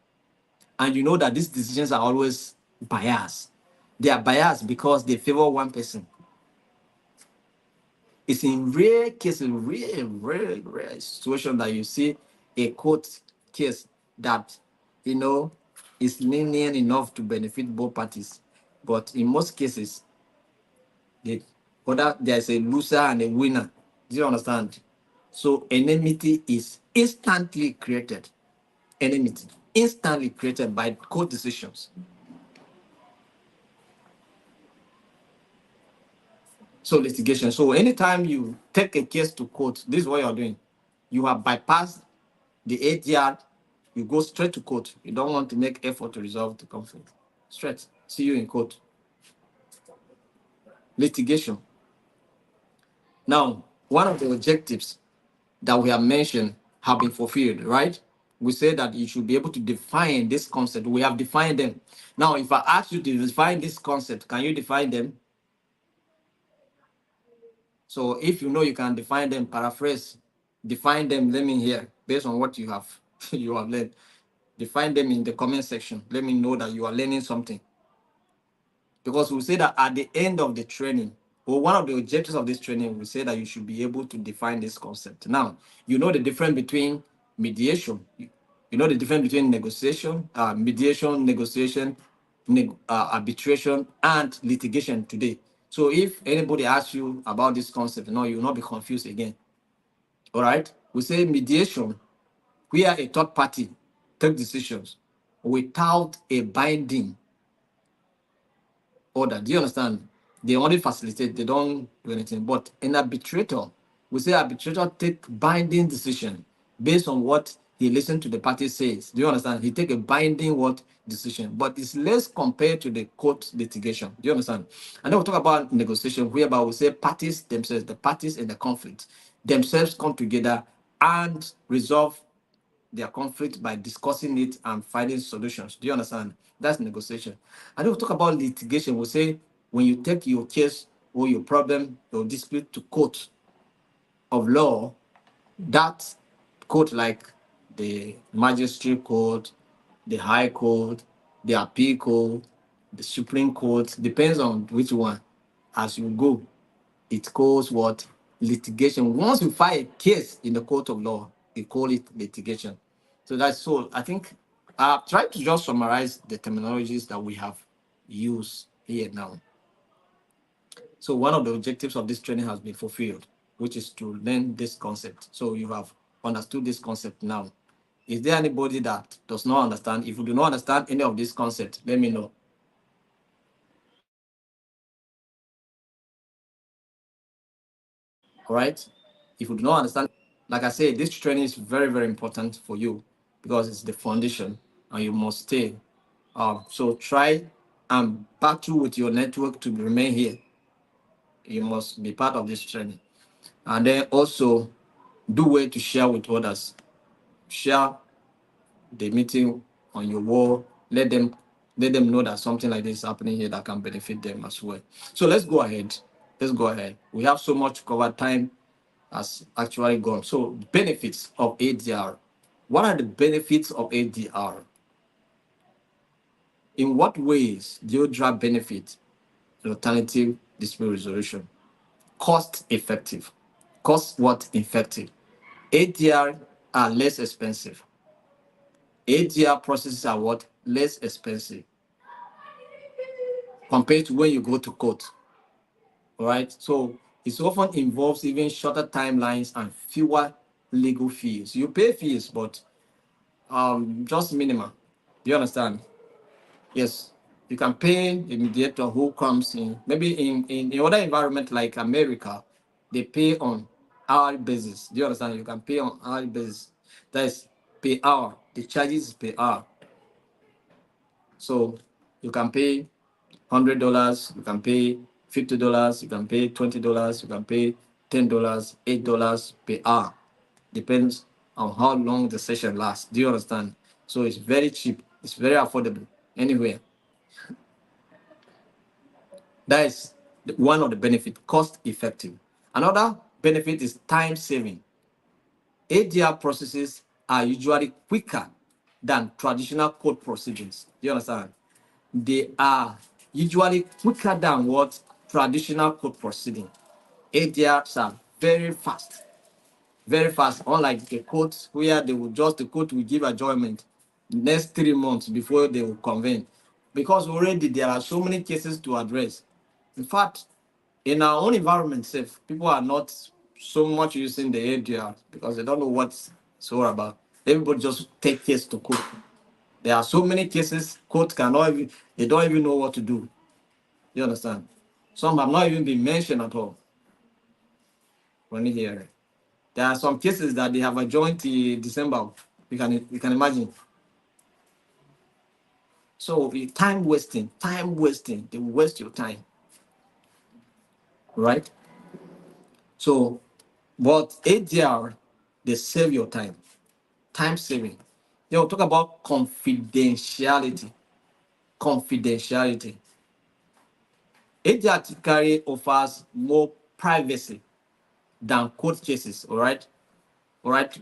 and you know that these decisions are always biased. They are biased because they favor one person. It's in rare cases, rare situation that you see a court case that you know is lenient enough to benefit both parties. But in most cases, there's a loser and a winner. Do you understand? So enmity is instantly created. Enmity instantly created by court decisions. So litigation. So anytime you take a case to court, this is what you're doing. You have bypassed the 8 yard, you go straight to court. You don't want to make effort to resolve the conflict. Straight. See you in court. Litigation. Now, one of the objectives that we have mentioned have been fulfilled, right? We say that you should be able to define this concept. We have defined them. Now, if I ask you to define this concept, can you define them? So if you know you can define them, paraphrase, define them, let me hear, based on what you have you have learned. Define them in the comment section. Let me know that you are learning something. Because we say that at the end of the training, or one of the objectives of this training, we say that you should be able to define this concept. Now, you know the difference between mediation, you know the difference between negotiation, mediation, negotiation, arbitration, and litigation today. So if anybody asks you about this concept, no, you will not be confused again. All right? We say mediation, where a third party take decisions without a binding order. Do you understand? They only facilitate, they don't do anything. But an arbitrator, we say arbitrator take binding decision based on what he listen to the party says. Do you understand? He take a binding what decision, but it's less compared to the court litigation. Do you understand? And then we talk about negotiation, whereby we say parties themselves, the parties in the conflict themselves come together and resolve their conflict by discussing it and finding solutions. Do you understand? That's negotiation. And then we talk about litigation. We say when you take your case or your problem or dispute to court of law, that court like the magistrate court, the High Court, the Appeal Court, the Supreme Court, depends on which one. As you go, it calls what? Litigation. Once you file a case in the court of law, they call it litigation. So that's so. I think I've tried to just summarize the terminologies that we have used here now. So one of the objectives of this training has been fulfilled, which is to learn this concept. So you have understood this concept now. Is there anybody that does not understand? If you do not understand any of this concept, let me know. All right. If you do not understand, like I said, this training is very, very important for you because it's the foundation and you must stay. So try and battle with your network to remain here. You must be part of this training. And then also do way to share with others. Share the meeting on your wall. Let them know that something like this is happening here that can benefit them as well. So let's go ahead. Let's go ahead. We have so much to cover. Time has actually gone. So benefits of ADR. What are the benefits of ADR? In what ways do you draw benefit in alternative dispute resolution? Cost effective. Cost what effective? ADR are less expensive. ADR processes are what? Less expensive compared to when you go to court. All right. So it often involves even shorter timelines and fewer legal fees. You pay fees, but just minimum. Do you understand? Yes. You can pay a mediator who comes in. Maybe in other environment like America, they pay on hourly basis. Do you understand? You can pay on hourly basis. That is per hour. The charges is per hour. So you can pay $100, you can pay $50, you can pay $20, you can pay $10, $8 per hour. Depends on how long the session lasts. Do you understand? So it's very cheap, it's very affordable anywhere. That is one of the benefits, cost effective. Another benefit is time saving. ADR processes are usually quicker than traditional court proceedings. Do you understand? They are usually quicker than what traditional court proceeding. ADRs are very fast, unlike the court where the court will give adjournment next 3 months before they will convene. Because already there are so many cases to address. In fact, in our own environment, safe, people are not so much using the ADR because they don't know what it's all about. Everybody just take case to court. There are so many cases, court cannot even, they don't even know what to do. You understand? Some have not even been mentioned at all when you hear it. There are some cases that they have adjourned to December. You can imagine. So time wasting, they waste your time, right? So, but ADR, they save your time saving. They will talk about confidentiality. Confidentiality. ADR typically offers more privacy than court cases, all right,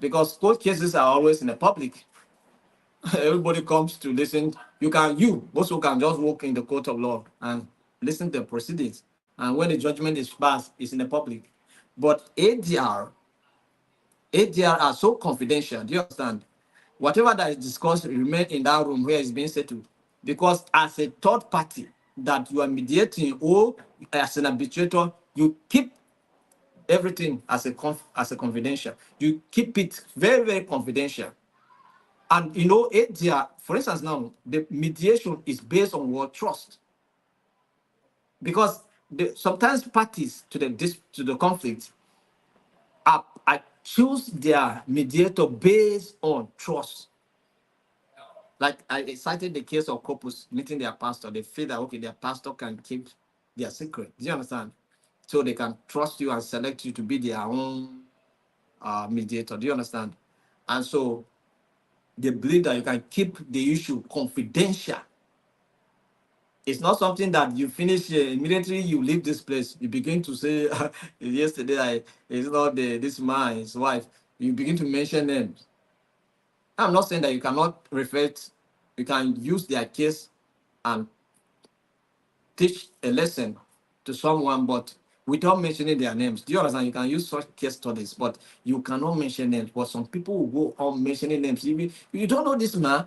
because court cases are always in the public. Everybody comes to listen. You also can just walk in the court of law and listen to the proceedings. And when the judgment is passed, it's in the public. But ADR are so confidential. Do you understand? Whatever that is discussed remain in that room where it's being settled. Because as a third party that you are mediating or as an arbitrator, you keep everything as a confidential. You keep it very, very confidential. And ADR, for instance, now the mediation is based on what trust, because sometimes parties to the conflict are choose their mediator based on trust. Like I cited the case of couples meeting their pastor. They feel that okay, their pastor can keep their secret. Do you understand? So they can trust you and select you to be their own mediator. Do you understand? And so they believe that you can keep the issue confidential. It's not something that you finish immediately you leave this place. You begin to say, yesterday, it's not this man, his wife. You begin to mention names. I'm not saying that you cannot refer You can use their case and teach a lesson to someone, but without mentioning their names. Do you understand? You can use such case studies, but you cannot mention names. But some people will go on mentioning names. Even you don't know this man,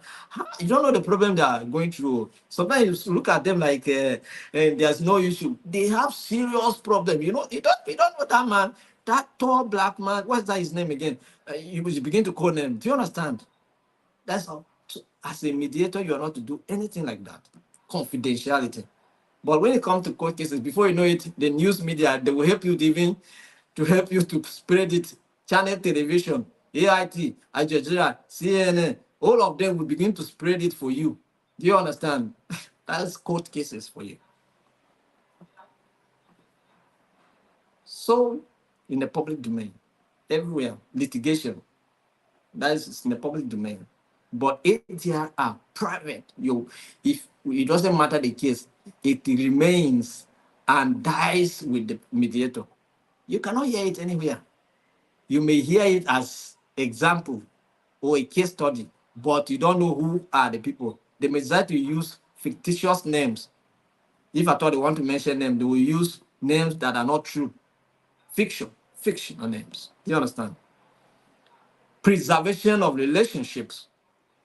you don't know the problem they are going through. Sometimes you look at them like there's no issue. They have serious problem. You don't know that man, that tall black man. What's that his name again? You begin to call them. Do you understand? That's how. So as a mediator, you are not to do anything like that. Confidentiality. But when it comes to court cases, before you know it, the news media, they will help you to help you to spread it. Channel television, AIT, Al Jazeera, CNN, all of them will begin to spread it for you. Do you understand? That's court cases for you. So in the public domain, everywhere, litigation, that is in the public domain. But ADR are private. If it doesn't matter the case, it remains and dies with the mediator. You cannot hear it anywhere. You may hear it as example or a case study, but you don't know who are the people. They may decide to use fictitious names. If at all they want to mention them, they will use names that are not true. Fictional names. Do you understand? Preservation of relationships.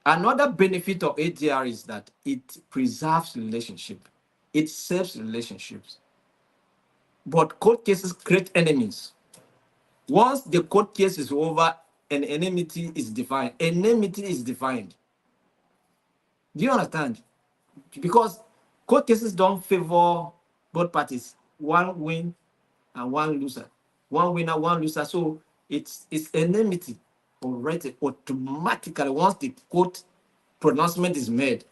Another benefit of ADR is that it preserves relationship. It saves relationships. But court cases create enemies. Once the court case is over, an enmity is defined. Enmity is defined. Do you understand? Because court cases don't favor both parties. One win and one loser. One winner, one loser. So it's enmity already automatically. Once the court pronouncement is made,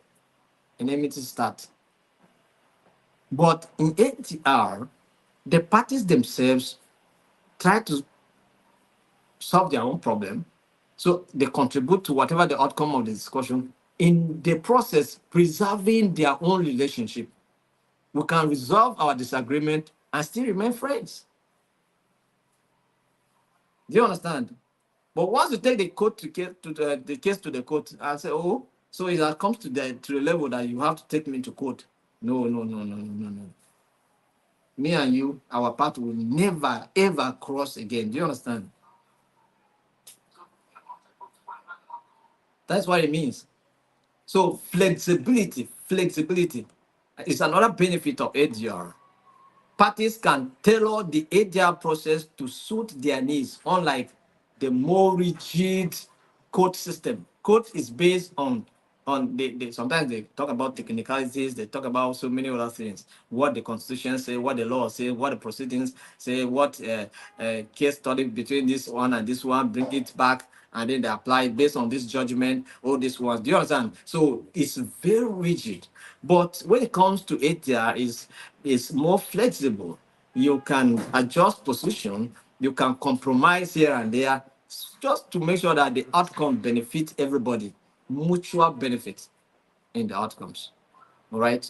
enmity starts. But in ADR, the parties themselves try to solve their own problem. So they contribute to whatever the outcome of the discussion, in the process preserving their own relationship. We can resolve our disagreement and still remain friends. Do you understand? But once you take the court the case to the court and say, oh, so it has comes to the level that you have to take me to court. No, no, no, no, no, no, no. Me and you, our path will never ever cross again. Do you understand? That's what it means. So flexibility is another benefit of ADR. Parties can tailor the ADR process to suit their needs, unlike the more rigid court system. Court is based on sometimes they talk about technicalities, they talk about so many other things. What the constitution say, what the law say, what the proceedings say, what case study between this one and this one, bring it back, and then they apply it based on this judgment, all this ones. Do you understand? So it's very rigid. But when it comes to ATR, is more flexible. You can adjust position, you can compromise here and there, just to make sure that the outcome benefits everybody, mutual benefit in the outcomes. All right.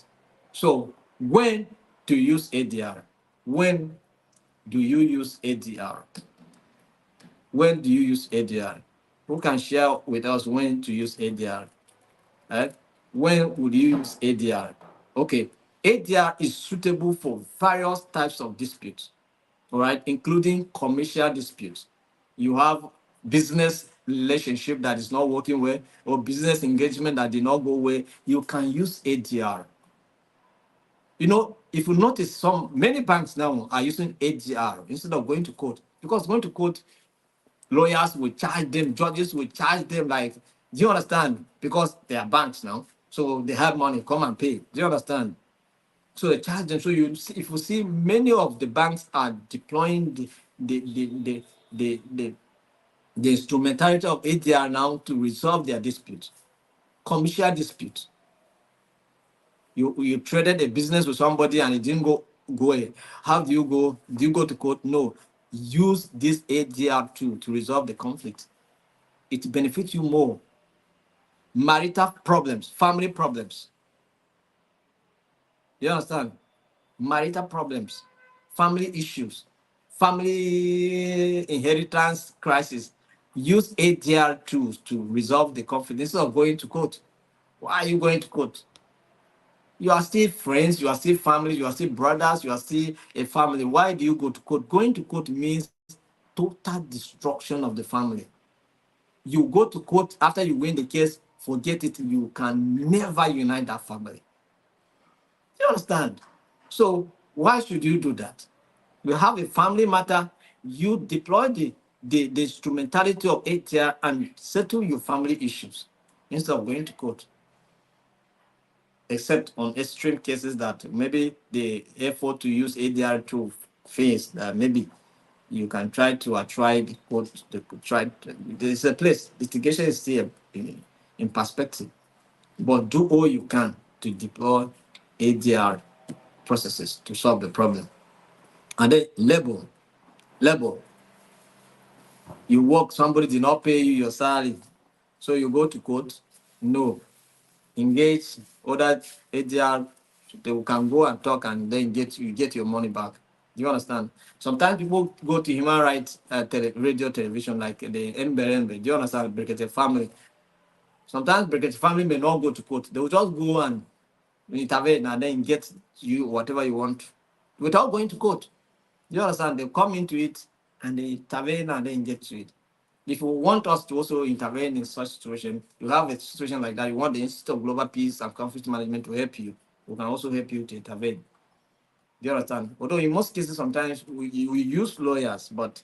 So when to use ADR? When do you use ADR? When do you use ADR? Who can share with us when to use ADR? Eh? When would you use ADR? Okay, ADR is suitable for various types of disputes, all right, including commercial disputes. You have business relationship that is not working well, or business engagement that did not go well. You can use ADR. If you notice, many banks now are using ADR instead of going to court, because going to court, lawyers will charge them, judges will charge them. Like, do you understand? Because they are banks now, so they have money, come and pay. Do you understand? So they charge them. So if you see, many of the banks are deploying the instrumentality of ADR now to resolve their disputes, commercial disputes. You traded a business with somebody and it didn't go ahead. How do you go? Do you go to court? No. Use this ADR tool to resolve the conflict. It benefits you more. Marital problems, family problems. You understand? Marital problems, family issues, family inheritance crisis. Use ADR tools to resolve the conflict instead of going to court. Why are you going to court? You are still friends, you are still family, you are still brothers, you are still a family. Why do you go to court? Going to court means total destruction of the family. You go to court after you win the case, forget it, you can never unite that family. You understand? So why should you do that? You have a family matter, you deploy the instrumentality of ATR and settle your family issues instead of going to court. Except on extreme cases that maybe the effort to use ADR to face that maybe you can try to try the court, there's a place, litigation is still in perspective, but do all you can to deploy ADR processes to solve the problem. And then labor, you work, somebody did not pay you your salary, so you go to court. No, engage other ADR, they can go and talk and then get your money back. Do you understand? Sometimes people go to human rights radio television like the NBRN. Do you understand? Brigade family. Sometimes Brigade family may not go to court. They will just go and intervene and then get you whatever you want without going to court. Do you understand? They come into it and they intervene and then get to it. If you want us to also intervene in such situation, you have a situation like that, you want the Institute of Global Peace and Conflict Management to help you, we can also help you to intervene. Do you understand? Although in most cases, sometimes we use lawyers, but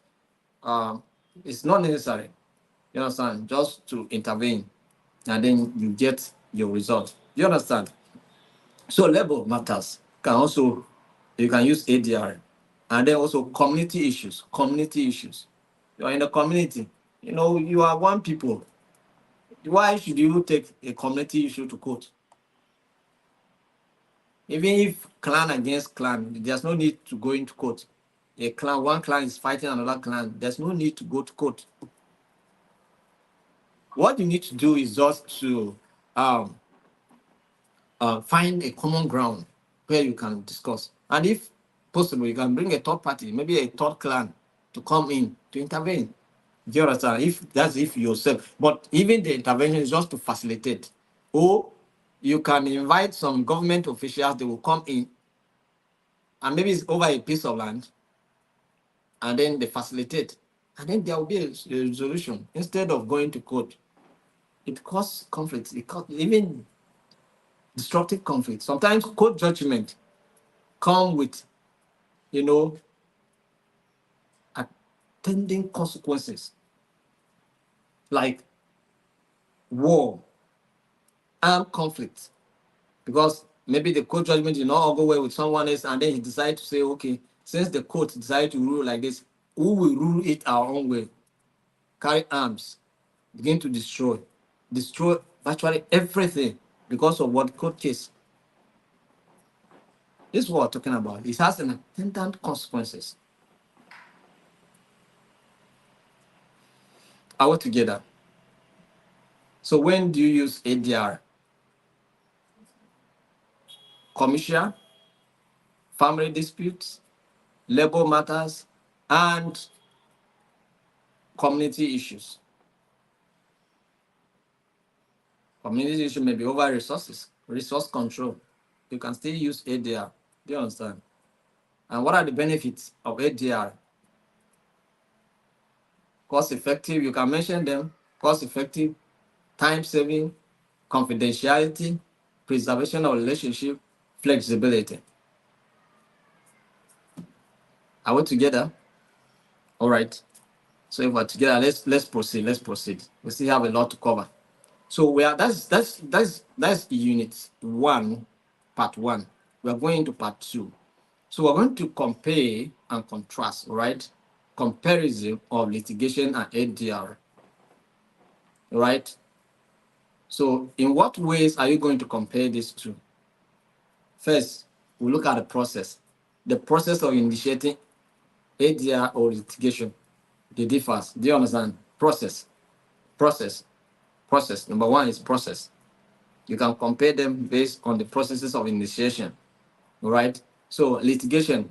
it's not necessary. You understand? Just to intervene, and then you get your result. Do you understand? So labor matters can also, you can use ADR, and then also community issues. Community issues. You are in the community. You know, you are one people. Why should you take a community issue to court? Even if clan against clan, there's no need to go into court. One clan is fighting another clan. There's no need to go to court. What you need to do is just to um, find a common ground where you can discuss. And if possible, you can bring a third party, maybe a third clan, to come in to intervene. Do you understand? If yourself, but even the intervention is just to facilitate. Or you can invite some government officials, they will come in, and maybe it's over a piece of land, and then they facilitate. And then there will be a resolution instead of going to court. It causes conflicts, it causes even destructive conflict. Sometimes court judgment come with, you know, attending consequences like war, armed conflict, because maybe the court judgment did not go well with someone else, and then he decided to say, okay, since the court decided to rule like this, we will rule it our own way. Carry arms, begin to destroy virtually everything because of what court case. This is what we're talking about. It has an attendant consequences. Are we together? So when do you use ADR? Commercial, family disputes, labor matters, and community issues. Community issue may be over resources, resource control. You can still use ADR. Do you understand? And what are the benefits of ADR? Cost effective, you can mention them. Cost effective, time saving, confidentiality, preservation of relationship, flexibility. Are we together? All right. So if we're together, let's proceed. Let's proceed. We still have a lot to cover. So we are that's unit 1, part 1. We are going to part 2. So we're going to compare and contrast, right? Comparison of litigation and ADR. Right? So in what ways are you going to compare these two? First, we look at the process. The process of initiating ADR or litigation, they differ. Do you understand? Process. Number 1 is process. You can compare them based on the processes of initiation. All right. So litigation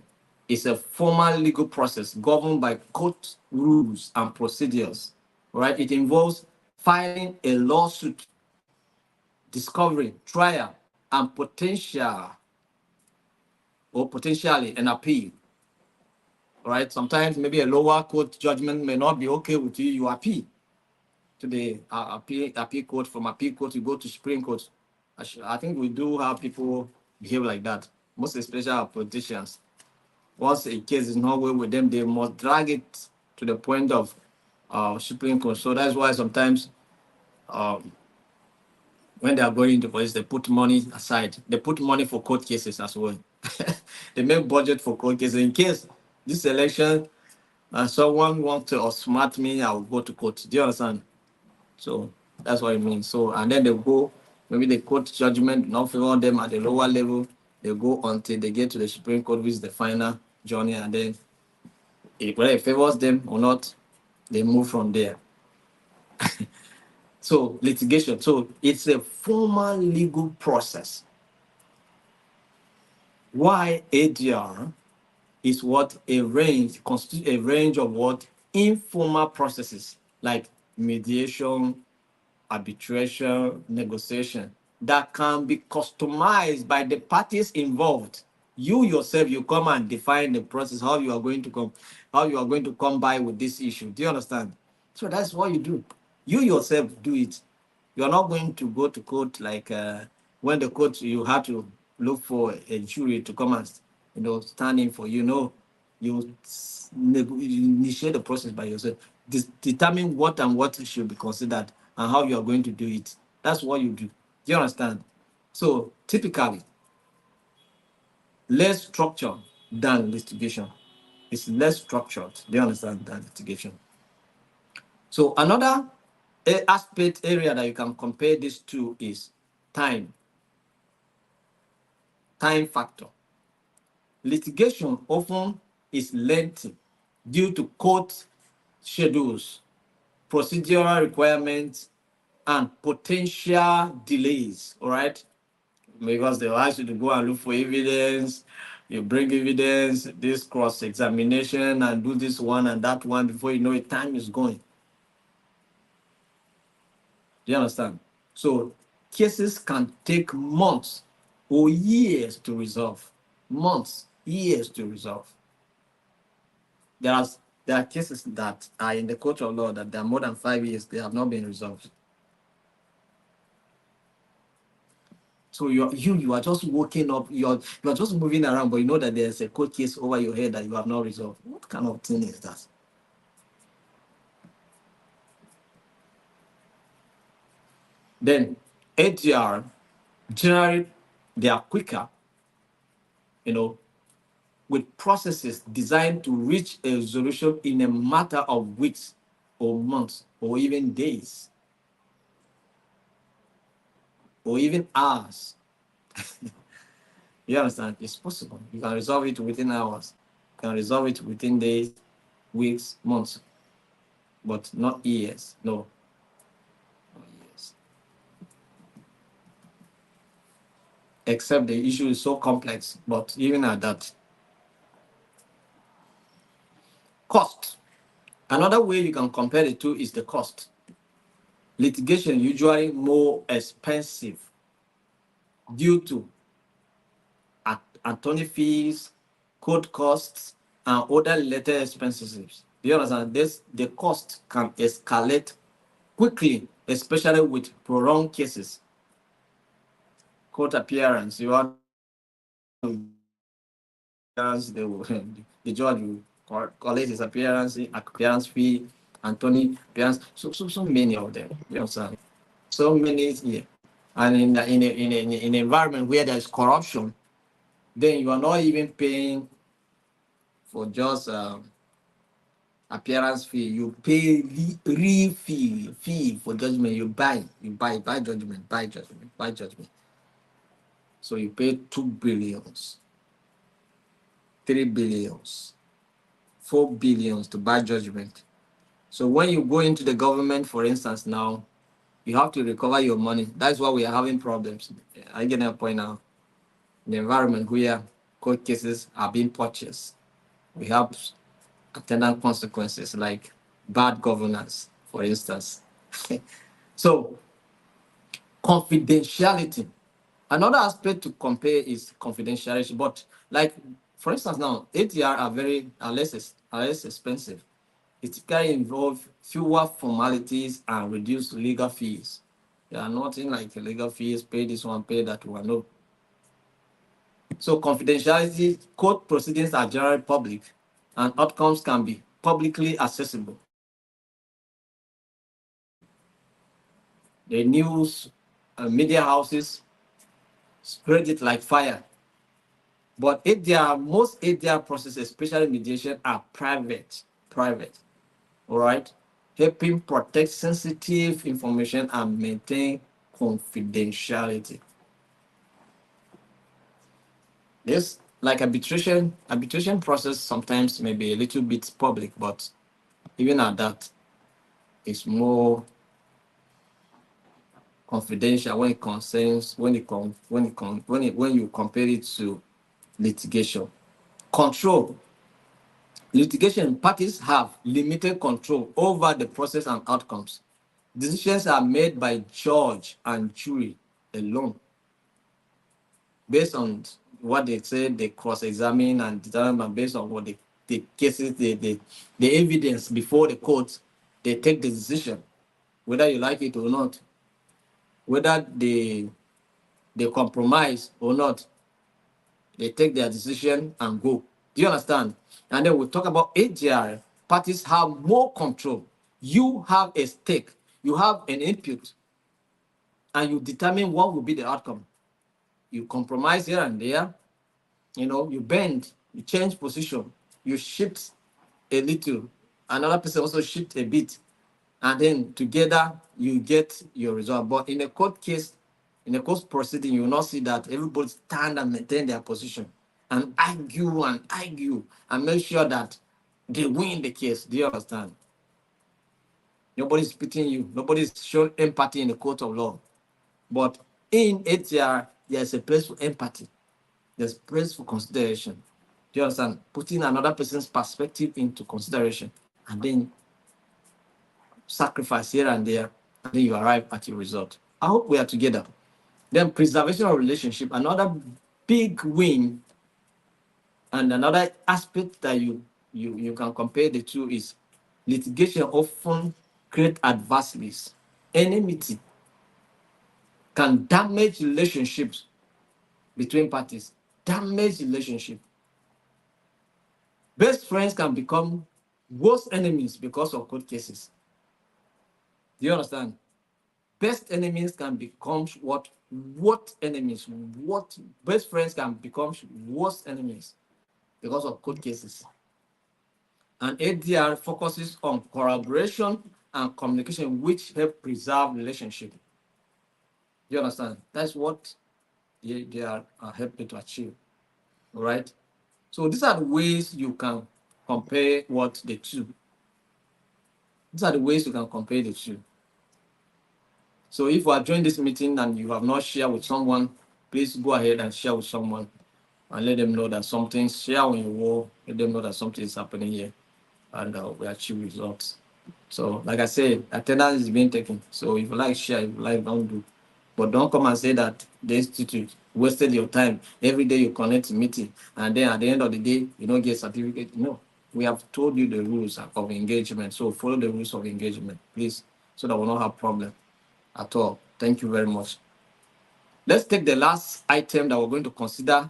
is a formal legal process governed by court rules and procedures. All right. It involves filing a lawsuit discovery, trial, and potentially an appeal. All right. Sometimes maybe a lower court judgment may not be okay with you. You appeal to the appeal court. From appeal court, you go to Supreme Court. I think we do have people behave like that. Most especially our politicians. Once a case is not well with them, they must drag it to the point of Supreme Court. So that's why sometimes um, when they are going into police, they put money aside. They put money for court cases as well. They make budget for court cases in case this election someone wants to outsmart me, I will go to court. Do you understand? So that's what it means. So and then they go, maybe the court judgment not favor them at the lower level. They go until they get to the Supreme Court, which is the final journey, and then whether it favors them or not, they move from there. So litigation. So it's a formal legal process. Why ADR is what constitutes a range of what informal processes like mediation, arbitration, negotiation that can be customized by the parties involved. You yourself, you come and define the process, how you are going to come by with this issue. Do you understand? So that's what you do. You yourself do it. You're not going to go to court like when the court you have to look for a jury to come and stand in for you. No, you initiate the process by yourself. Determine what and what should be considered and how you are going to do it. That's what you do. Do you understand? So typically, less structured than litigation. It's less structured. Do you understand than litigation? So another aspect area that you can compare this to is time. Time factor. Litigation often is lengthy due to court schedules, procedural requirements, and potential delays. All right, because they will ask you to go and look for evidence. You bring evidence, this cross examination, and do this one and that one. Before you know it, time is going. Do you understand? So cases can take months or years to resolve. Months, years to resolve. There are cases that are in the court of law that they are more than 5 years, they have not been resolved. So you are just waking up, you are just moving around, but you know that there's a court case over your head that you have not resolved. What kind of thing is that? Then ADR, generally they are quicker, with processes designed to reach a resolution in a matter of weeks or months or even days or even hours. You understand? It's possible. You can resolve it within hours. You can resolve it within days, weeks, months, but not years. No, not years. Except the issue is so complex, but even at that. Cost. Another way you can compare the two is the cost. Litigation usually more expensive due to attorney fees, court costs, and other related expenses. Do you understand? The cost can escalate quickly, especially with prolonged cases. Court appearance, you are the judge will collect his appearance fee, attorney appearance. So many of them. You understand? So many here, and in an environment where there is corruption, then you are not even paying for just appearance fee. You pay real fee for judgment. You buy judgment, buy judgment. So you pay 2 billions, 3 billions, 4 billions to buy judgment. So when you go into the government, for instance, now you have to recover your money. That's why we are having problems. I get a point now. In the environment where court cases are being purchased, we have attendant consequences like bad governance, for instance. So Confidentiality. Another aspect to compare is confidentiality. But like, for instance, now ATR are less expensive. It typically involve fewer formalities and reduced legal fees. There are nothing like legal fees, pay this one, pay that one. No. So confidentiality, court proceedings are generally public and outcomes can be publicly accessible. The news media houses spread it like fire. But most ADR processes, especially mediation, are private. Private. All right. Helping protect sensitive information and maintain confidentiality. This, like arbitration process sometimes may be a little bit public, but even at that, it's more confidential when it concerns when you compare it to litigation. Control. Litigation parties have limited control over the process and outcomes. Decisions are made by judge and jury alone based on what they say, they cross-examine and determine based on what the cases, the evidence before the court, they take the decision, whether you like it or not, whether they compromise or not, they take their decision and go. Do you understand? And then we talk about AGR. Parties have more control. You have a stake, you have an input, and you determine what will be the outcome. You compromise here and there, you bend, you change position, you shift a little, another person also shift a bit, and then together you get your result. But in a court case, in a court proceeding, you will not see that everybody stand and maintain their position and argue and make sure that they win the case. Do you understand? Nobody's pitying you. Nobody's showing empathy in the court of law. But in ATR, there's a place for empathy. There's a place for consideration. Do you understand? Putting another person's perspective into consideration and then sacrifice here and there, and then you arrive at your result. I hope we are together. Then preservation of relationship, another big win, and another aspect that you can compare the two is litigation often create adversaries. Enmity can damage relationships between parties, damage relationship. Best friends can become worst enemies because of court cases. Do you understand? Best enemies can become what enemies? What best friends can become worst enemies because of court cases. And ADR focuses on collaboration and communication, which help preserve relationship. Do you understand? That's what they are helping to achieve. All right. So these are the ways you can compare what the two. These are the ways you can compare the two. So if you are joining this meeting and you have not shared with someone, please go ahead and share with someone and let them know that something, share on your wall, let them know that something is happening here and we achieve results. So like I said, attendance is being taken. So if you like, share. If you like, don't do. But don't come and say that the institute wasted your time. Every day you connect to meeting and then at the end of the day, you don't get certificate. No, we have told you the rules of engagement. So follow the rules of engagement, please, so that we'll not have problem at all. Thank you very much. Let's take the last item that we're going to consider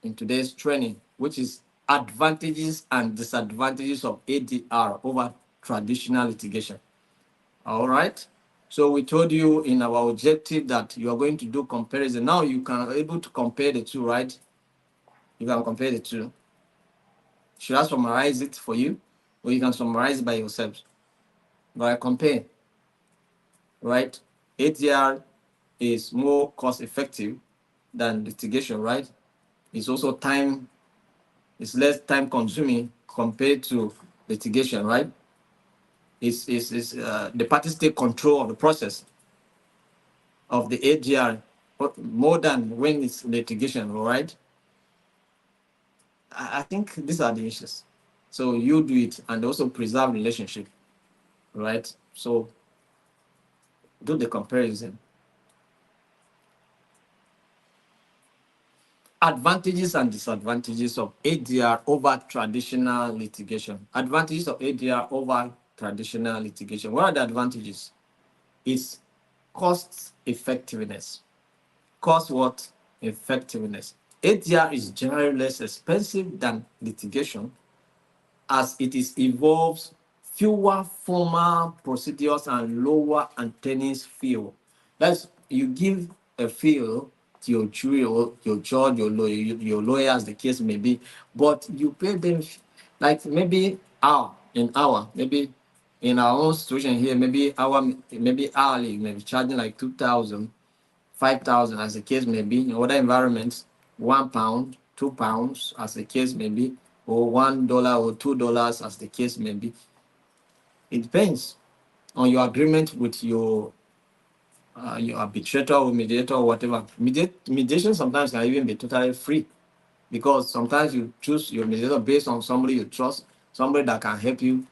in today's training, which is advantages and disadvantages of ADR over traditional litigation. All right. So we told you in our objective that you are going to do comparison. Now you can able to compare the two, right? You can compare the two. Should I summarize it for you? Or you can summarize it by yourself. But I compare, right? ADR is more cost effective than litigation, right? It's also it's less time consuming compared to litigation, right? The parties take control of the process of the AGR more than when it's litigation, all right? I think these are the issues. So you do it and also preserve relationship, right? So do the comparison. Advantages and disadvantages of ADR over traditional litigation. Advantages of ADR over traditional litigation. What are the advantages? It's cost effectiveness. Cost what? Effectiveness. ADR is generally less expensive than litigation as it is involves fewer formal procedures and lower attorney's fee. That's you give a fee to your jury or your judge, your lawyer, as the case may be, but you pay them like maybe hour, maybe in our own situation here, maybe hour, maybe hourly, maybe charging like 2,000, 5,000 as the case may be. In other environments, £1, £2 as the case may be, or $1 or $2 as the case may be. It depends on your agreement with your arbitrator or mediator or whatever. Mediation sometimes can even be totally free because sometimes you choose your mediator based on somebody you trust, somebody that can help you.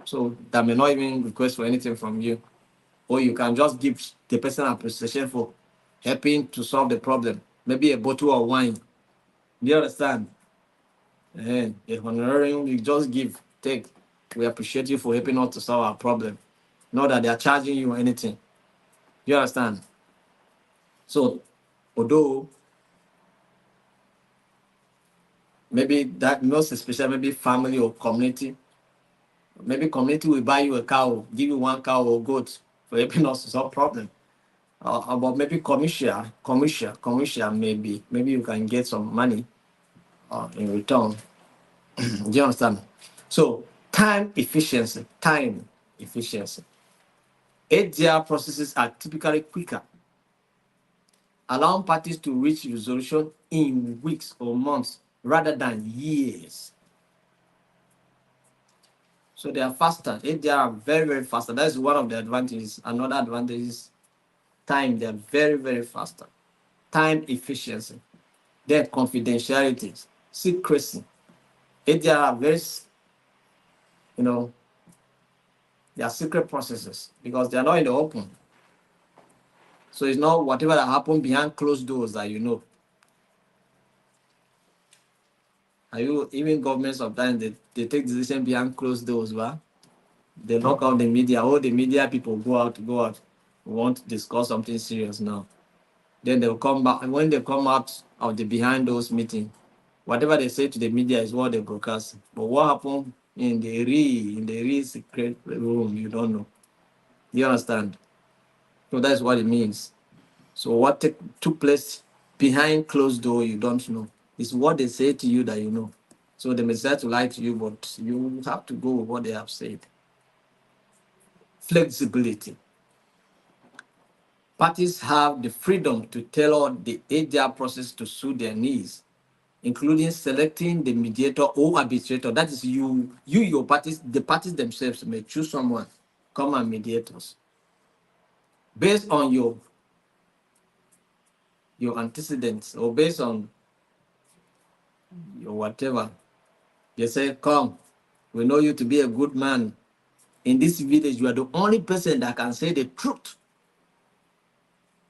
So that may not even request for anything from you. Or you can just give the person appreciation for helping to solve the problem. Maybe a bottle of wine. Do you understand? A honorarium, you just give, take. We appreciate you for helping us to solve our problem. Not that they are charging you or anything. You understand? So, although maybe that most especially maybe family or community, maybe community will buy you a cow, give you one cow or goat for helping us to solve problem. But maybe commercial, maybe you can get some money in return. Do you understand? So time efficiency. ADR processes are typically quicker, allowing parties to reach resolution in weeks or months rather than years. So they are faster. ADR are very, very faster. That's one of the advantages. Another advantage is time. They are very, very faster. Time efficiency. Then confidentiality, secrecy. ADR are very, they are secret processes because they are not in the open. So it's not whatever that happened behind closed doors that you know. Even governments sometimes they take decision behind closed doors, right? They knock out the media. All the media people go out. We want to discuss something serious now. Then they'll come back. And when they come out of the behind those meeting, whatever they say to the media is what they broadcast. But what happened in the real secret room, you don't know. You understand? So that's what it means. So what took place behind closed door, you don't know. It's what they say to you that you know. So they may decide to lie to you, but you have to go with what they have said. Flexibility. Parties have the freedom to tailor the ADR process to suit their needs, including selecting the mediator or arbitrator. That is your parties, the parties themselves may choose someone, come and mediate us. Based on your antecedents or based on your whatever. They say, come, we know you to be a good man. In this village, you are the only person that can say the truth.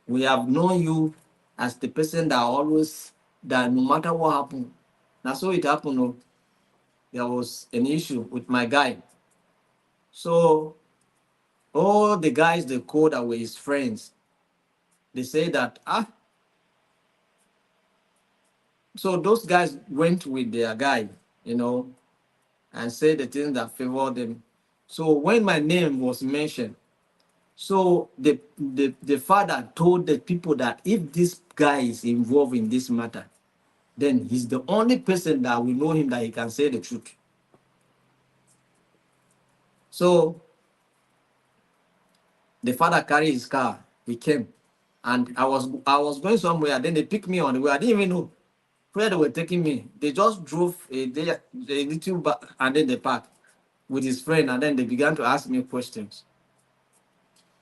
We have known you as the person that no matter what happened, that's how it happened. Oh, there was an issue with my guy. So all the guys they called that were his friends, they say that, so those guys went with their guy, and said the things that favored them. So when my name was mentioned, so the father told the people that if this guy is involved in this matter, then he's the only person that will know him that he can say the truth. So the father carried his car, he came, and I was going somewhere. Then they picked me on the way. I didn't even know where they were taking me. They just drove a little back and then they parked with his friend, and then they began to ask me questions.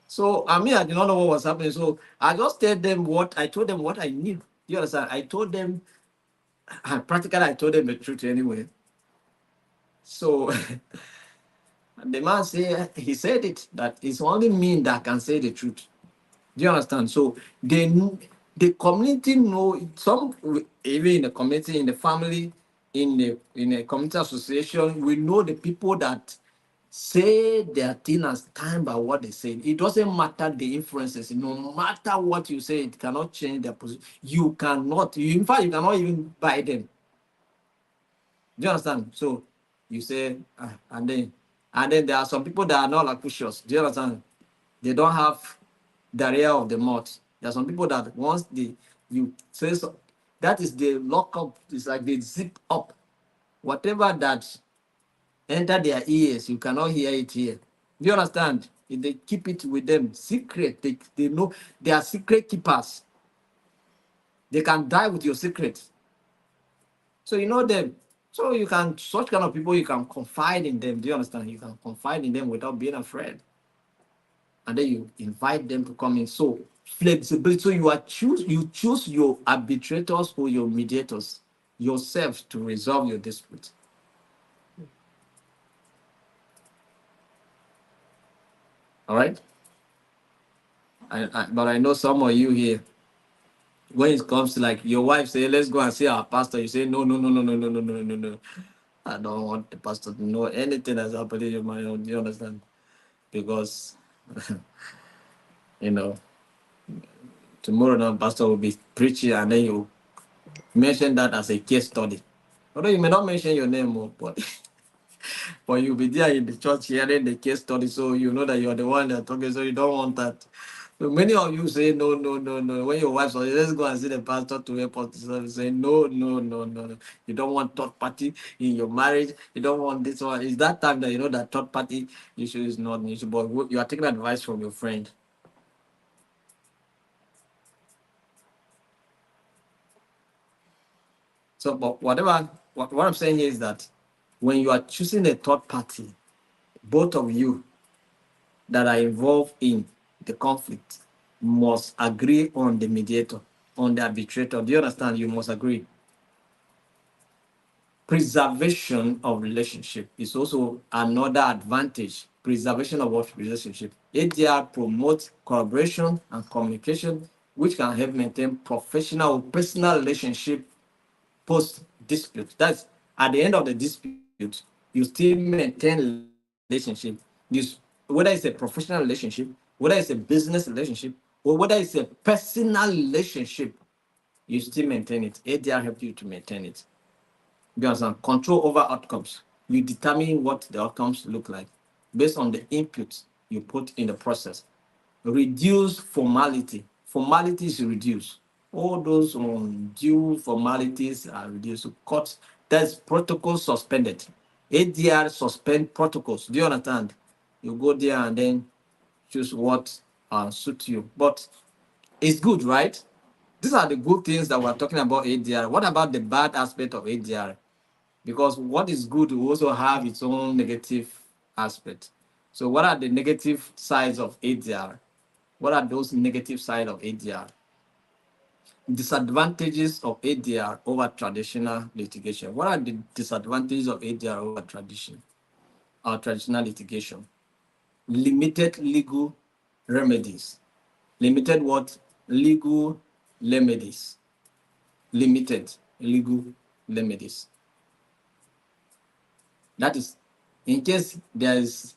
So I did not know what was happening. So I just told them what I knew. You understand? I told them, and practically I told them the truth anyway. So the man said it that it's only me that can say the truth. Do you understand? So they knew The community know some, even in the community, in the family, in a community association, we know the people that say their thing and stand by what they say. It doesn't matter the influences. No matter what you say, it cannot change their position. You cannot. In fact, you cannot even buy them. Do you understand? So you say, and then there are some people that are not like pushers. Do you understand? They don't have the area of the mouth. There are some people that once you say so, that is the lock up. It's like they zip up whatever that enter their ears. You cannot hear it here. Do you understand? If they keep it with them secret, they know they are secret keepers. They can die with your secret. So you know them. So you can, such kind of people, you can confide in them. Do you understand? You can confide in them without being afraid. And then you invite them to come in. So flexibility. So you choose your arbitrators or your mediators yourself to resolve your dispute. All right. But I know some of you here, when it comes to like your wife say, let's go and see our pastor, you say, no, no, no, no, no, no, no, no, no, no. I don't want the pastor to know anything that's happening in my own. Do you understand? Because you know, tomorrow now pastor will be preaching and then you mention that as a case study. Although you may not mention your name, but you'll be there in the church hearing the case study, so you know that you're the one that's talking, so you don't want that. So many of you say no, no, no, no. When your wife says, let's go and see the pastor to help us, you say no, no, no, no, no. You don't want third party in your marriage. You don't want this one. It's that time that you know that third party issue is not an issue, but you are taking advice from your friend. So, but what I'm saying here is that when you are choosing a third party, both of you that are involved in the conflict must agree on the mediator, on the arbitrator. Do you understand? You must agree. Preservation of relationship is also another advantage. Preservation of what relationship? ADR promotes collaboration and communication, which can help maintain professional or personal relationship post dispute. That's at the end of the dispute, you still maintain relationship. Whether it's a professional relationship, whether it's a business relationship, or whether it's a personal relationship, you still maintain it. ADR help you to maintain it. You understand? Control over outcomes. You determine what the outcomes look like based on the inputs you put in the process. Reduce formality. Formalities reduce. All those undue formalities are reduced. Cut. That's protocol suspended. ADR suspend protocols. Do you understand? You go there and then choose what suit you. But it's good, right? These are the good things that we're talking about ADR. What about the bad aspect of ADR? Because what is good will also have its own negative aspect. So what are the negative sides of ADR? What are those negative sides of ADR? Disadvantages of ADR over traditional litigation. What are the disadvantages of ADR over traditional litigation? Limited legal remedies. Limited what? Legal remedies. Limited legal remedies. That is, in case there is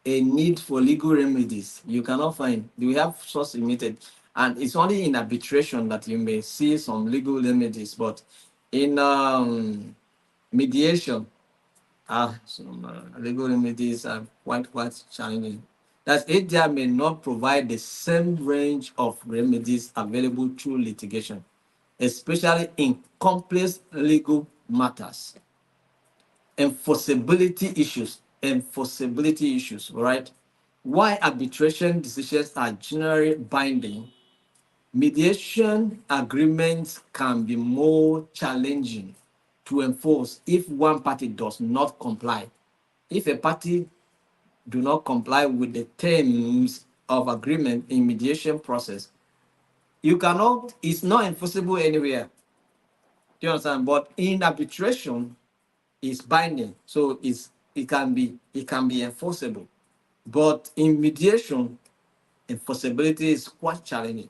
a need for legal remedies, you cannot find. We have source limited, and it's only in arbitration that you may see some legal remedies. But in mediation, some legal remedies are quite challenging. That's ADR may not provide the same range of remedies available through litigation, especially in complex legal matters. Enforceability issues, right? Why arbitration decisions are generally binding, mediation agreements can be more challenging to enforce if one party does not comply. If a party do not comply with the terms of agreement in mediation process, you cannot, it's not enforceable anywhere. Do you understand? But in arbitration, is binding, so it can be enforceable. But in mediation, enforceability is quite challenging.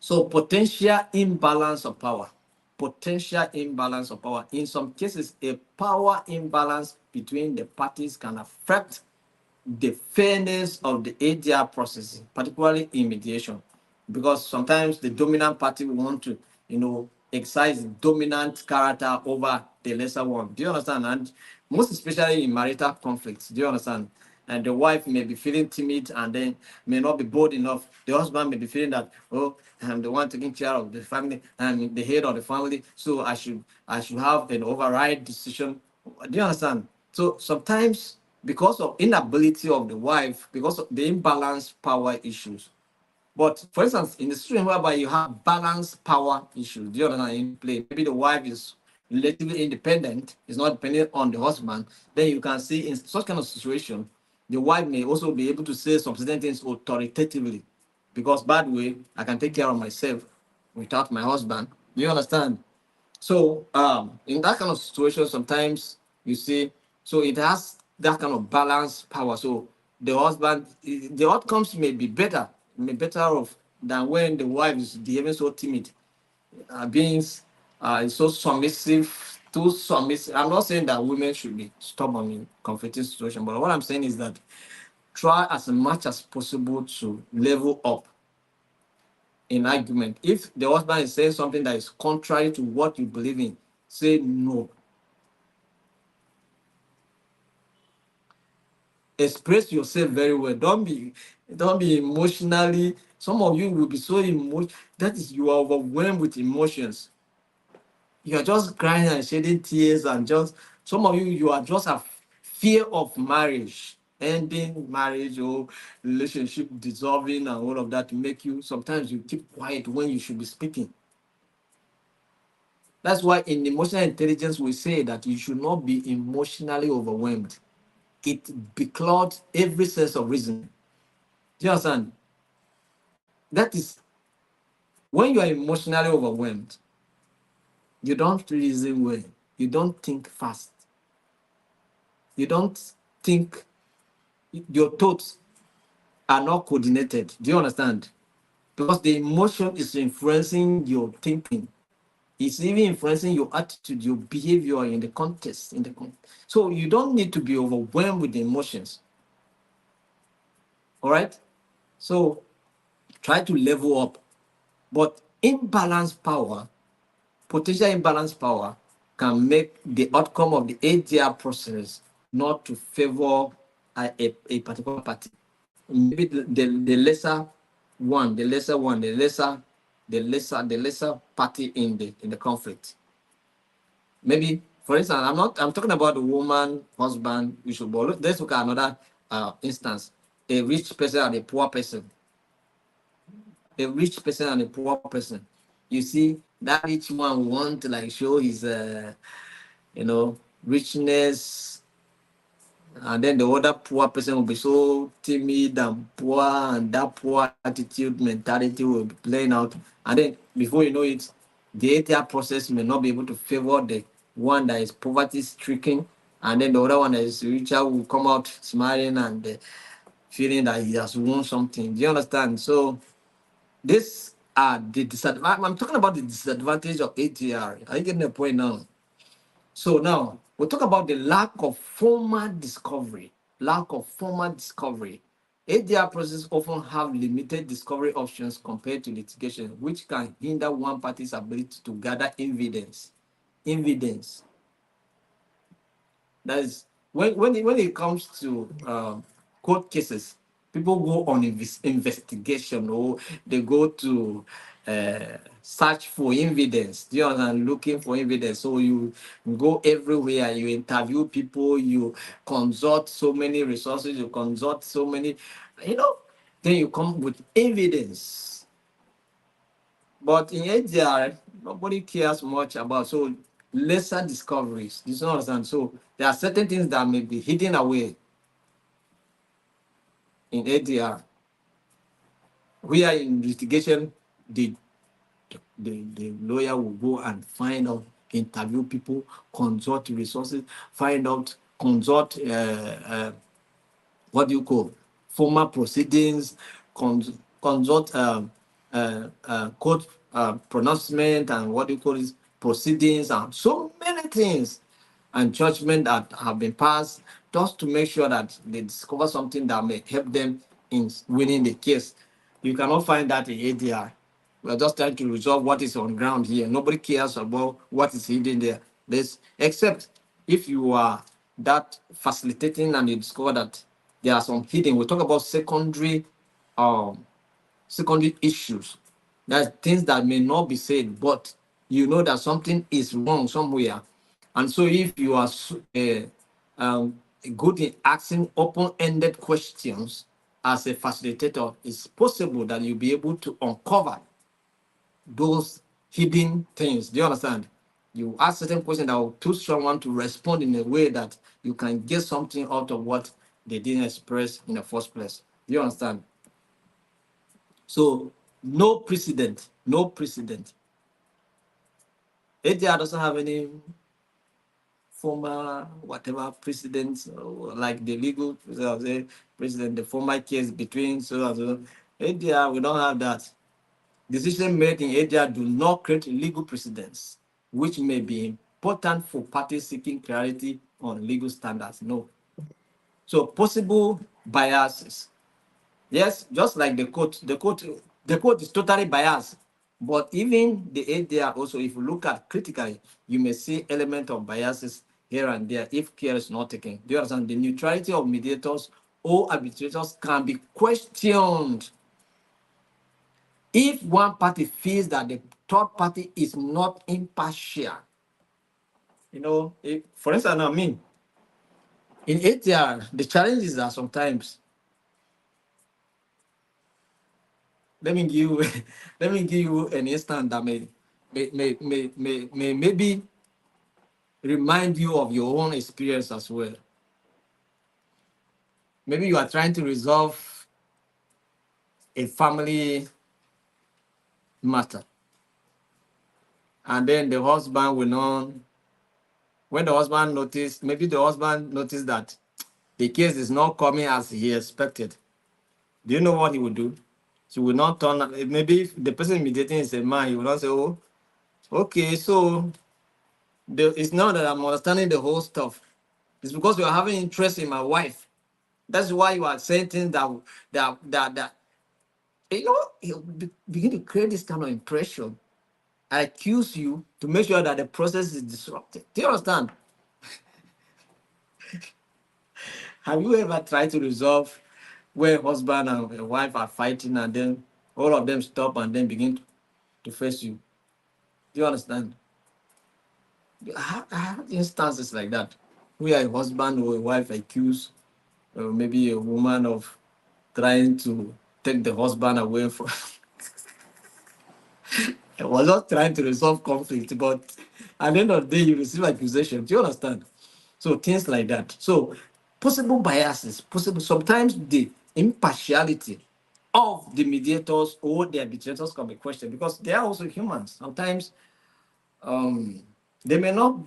So potential imbalance of power. Potential imbalance of power. In some cases, a power imbalance between the parties can affect the fairness of the ADR processing, particularly in mediation, because sometimes the dominant party will want to, exercise dominant character over the lesser one. Do you understand? And most especially in marital conflicts. Do you understand? And the wife may be feeling timid and then may not be bold enough. The husband may be feeling that, oh, I'm the one taking care of the family, I'm the head of the family, so I should have an override decision. Do you understand? So sometimes because of inability of the wife, because of the imbalanced power issues. But for instance, in the situation whereby you have balanced power issues, the other in play, maybe the wife is relatively independent, is not dependent on the husband, then you can see in such kind of situation, the wife may also be able to say some certain things authoritatively. Because by the way, I can take care of myself without my husband. Do you understand? So in that kind of situation, sometimes you see, so it has that kind of balance power. So the husband, the outcomes may better off than when the wife is behaving so timid, being so submissive, too submissive. I'm not saying that women should be stubborn in conflicting situation, but what I'm saying is that try as much as possible to level up in argument. If the husband is saying something that is contrary to what you believe in, say no. Express yourself very well. Don't be emotionally. Some of you will be so emotional. That is, you are overwhelmed with emotions. You are just crying and shedding tears, and just some of you are just a fear of marriage, ending marriage or relationship dissolving and all of that to make you sometimes you keep quiet when you should be speaking. That's why in emotional intelligence, we say that you should not be emotionally overwhelmed. It beclouds every sense of reason. Do you understand? That is, when you are emotionally overwhelmed, you don't reason well. You don't think fast. You don't think, your thoughts are not coordinated. Do you understand? Because the emotion is influencing your thinking. It's even influencing your attitude, your behavior in the context. So you don't need to be overwhelmed with the emotions. All right? So try to level up. But imbalanced power, potential imbalanced power, can make the outcome of the ADR process not to favor a particular party. Maybe the lesser one, the lesser party in the conflict. Maybe, for instance, I'm talking about the woman, husband, we should, but let's look at another instance. A rich person and a poor person. A rich person and a poor person. You see, that rich one want to like show his richness, and then the other poor person will be so timid and poor, and that poor attitude mentality will be playing out. And then before you know it, the ATR process may not be able to favor the one that is poverty stricken, and then the other one that is richer will come out smiling and feeling that he has won something. Do you understand? So these are the disadvantage. I'm talking about the disadvantage of ATR. Are you getting the point now? So now we'll talk about the lack of formal discovery. Lack of formal discovery. ADR processes often have limited discovery options compared to litigation, which can hinder one party's ability to gather evidence. Evidence. That is, when it comes to court cases, people go on investigation, or they go to search for evidence. Do you understand? Looking for evidence. So you go everywhere, you interview people, you consult so many resources, you consult so many, then you come with evidence. But in ADR, nobody cares much about, so lesser discoveries. You understand? So there are certain things that may be hidden away in ADR. We are in litigation, the lawyer will go and find out, interview people, consult resources, find out, consult what do you call formal proceedings, consult court pronouncement and what do you call it, proceedings, and so many things and judgment that have been passed just to make sure that they discover something that may help them in winning the case. You cannot find that in ADR. We're just trying to resolve what is on ground here. Nobody cares about what is hidden there. This, except if you are that facilitating and you discover that there are some hidden. We talk about um, secondary issues. That's things that may not be said, but you know that something is wrong somewhere. And so if you are good in asking open-ended questions as a facilitator, it's possible that you'll be able to uncover those hidden things. Do you understand? You ask certain questions that will push someone to respond in a way that you can get something out of what they didn't express in the first place. Do you understand? So no precedent, no precedent. ADR doesn't have any former whatever precedents like the legal precedent, the former case between so and so. ADR, we don't have that. Decision made in ADR do not create legal precedents, which may be important for parties seeking clarity on legal standards. No. So possible biases. Yes, just like the court is totally biased. But even the ADR also, if you look at critically, you may see element of biases here and there if care is not taken. Do you understand? The neutrality of mediators or arbitrators can be questioned if one party feels that the third party is not impartial. For instance, I mean, in ATR, the challenges are sometimes, let me give you, let me give you an instance that may maybe remind you of your own experience as well. Maybe you are trying to resolve a family matter, and then the husband will not. When the husband noticed, maybe the husband noticed that the case is not coming as he expected. Do you know what he would do? He will not turn. Maybe if the person mediating is a man, he will not say, "Oh, okay, so it's not that I'm understanding the whole stuff. It's because you are having interest in my wife. That's why you are saying things that he'll begin to create this kind of impression. I accuse you to make sure that the process is disrupted. Do you understand? Have you ever tried to resolve where husband and a wife are fighting and then all of them stop and then begin to face you? Do you understand? I have instances like that where a husband or a wife accuse maybe a woman of trying to take the husband away from. I was not trying to resolve conflict, but at the end of the day, you receive accusation. Do you understand? So things like that. So possible biases, possible sometimes the impartiality of the mediators or the arbitrators can be questioned because they are also humans. Sometimes they may not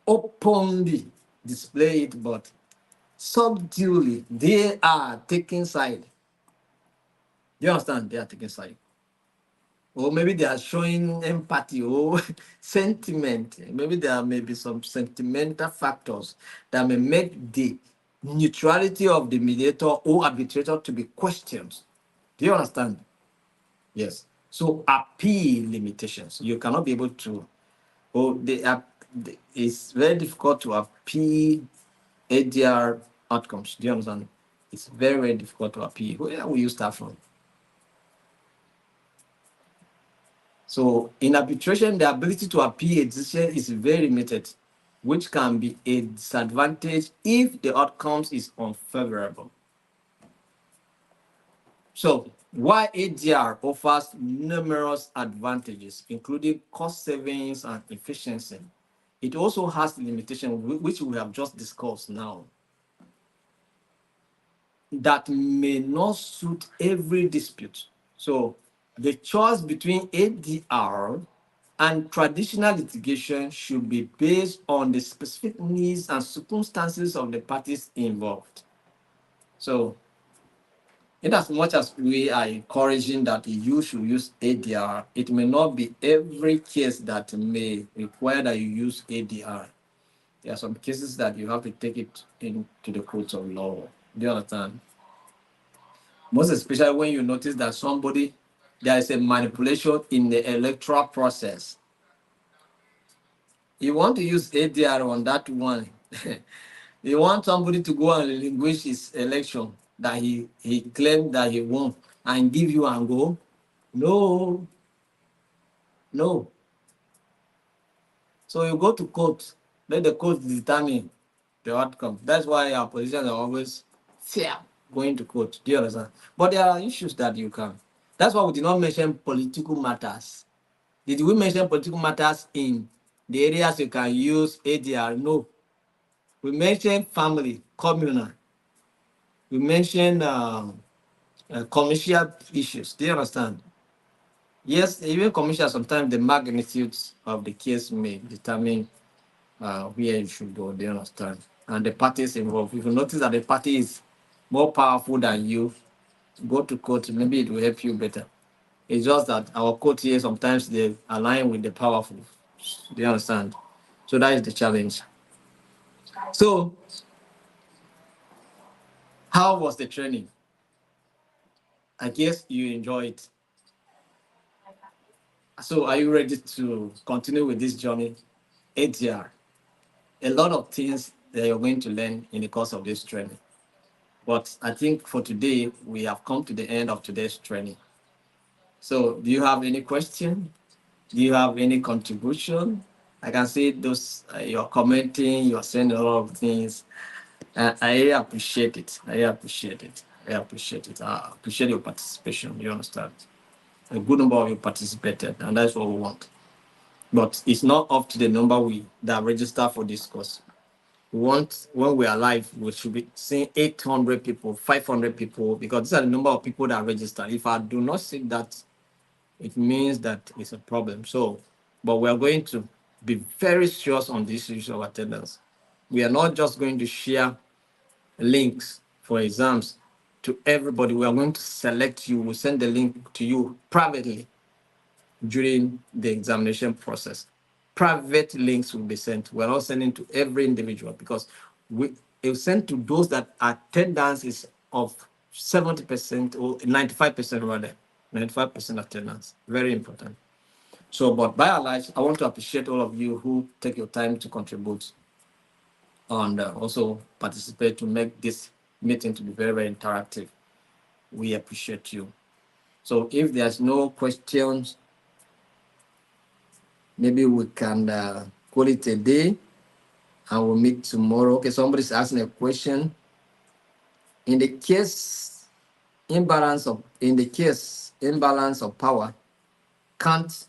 openly display it, but subtly they are taking side. You understand? They are taking side. Or maybe they are showing empathy or sentiment. Maybe there may be some sentimental factors that may make the neutrality of the mediator or arbitrator to be questioned. Do you understand? Yes. So appeal limitations. You cannot be able to, it's very difficult to appeal ADR outcomes. Do you understand? It's very, very difficult to appeal. Where will you start from? So in arbitration, the ability to appeal a decision is very limited, which can be a disadvantage if the outcomes is unfavorable. So while ADR offers numerous advantages, including cost savings and efficiency, it also has limitations, which we have just discussed now, that may not suit every dispute. So the choice between ADR and traditional litigation should be based on the specific needs and circumstances of the parties involved. So In as much as we are encouraging that you should use ADR, it may not be every case that may require that you use ADR. There are some cases that you have to take it into the courts of law. Do you understand? Most especially when you notice that there is a manipulation in the electoral process. You want to use ADR on that one. You want somebody to go and relinquish his election that he claimed that he won and give you and go. No, no. So you go to court, let the court determine the outcome. That's why our positions are always fair going to court. Do you understand? But there are issues that you can. That's why we did not mention political matters. Did we mention political matters in the areas you can use ADR? No. We mentioned family, communal. We mentioned commercial issues. Do you understand? Yes, even commercial, sometimes the magnitudes of the case may determine where you should go. Do you understand? And the parties involved. If you notice that the party is more powerful than you, go to court. Maybe it will help you better. It's just that our court here sometimes they align with the powerful. Do you understand? So that is the challenge. So, how was the training? I guess you enjoy it. So, are you ready to continue with this journey? ATR. A lot of things that you're going to learn in the course of this training. But I think for today, we have come to the end of today's training. So, do you have any question? Do you have any contribution? I can see those you're commenting, you're saying a lot of things. I really appreciate it. I really appreciate it. I appreciate it. I appreciate your participation. You understand? A good number of you participated, and that's what we want. But it's not up to the number that register for this course. We want, when we are live, we should be seeing 800 people, 500 people, because these are the number of people that register. If I do not see that, it means that it's a problem. So, but we are going to be very serious on this issue of attendance. We are not just going to share links for exams to everybody. We are going to select you. We'll send the link to you privately during the examination process. Private links will be sent. We're not sending to every individual because it will send to those that attendance is of 70% or 95% rather. 95% attendance. Very important. So, but by and large, I want to appreciate all of you who take your time to contribute and also participate to make this meeting to be very, very interactive. We appreciate you. So if there's no questions, maybe we can call it a day and we'll meet tomorrow. Okay, somebody's asking a question. In the case imbalance of power, can't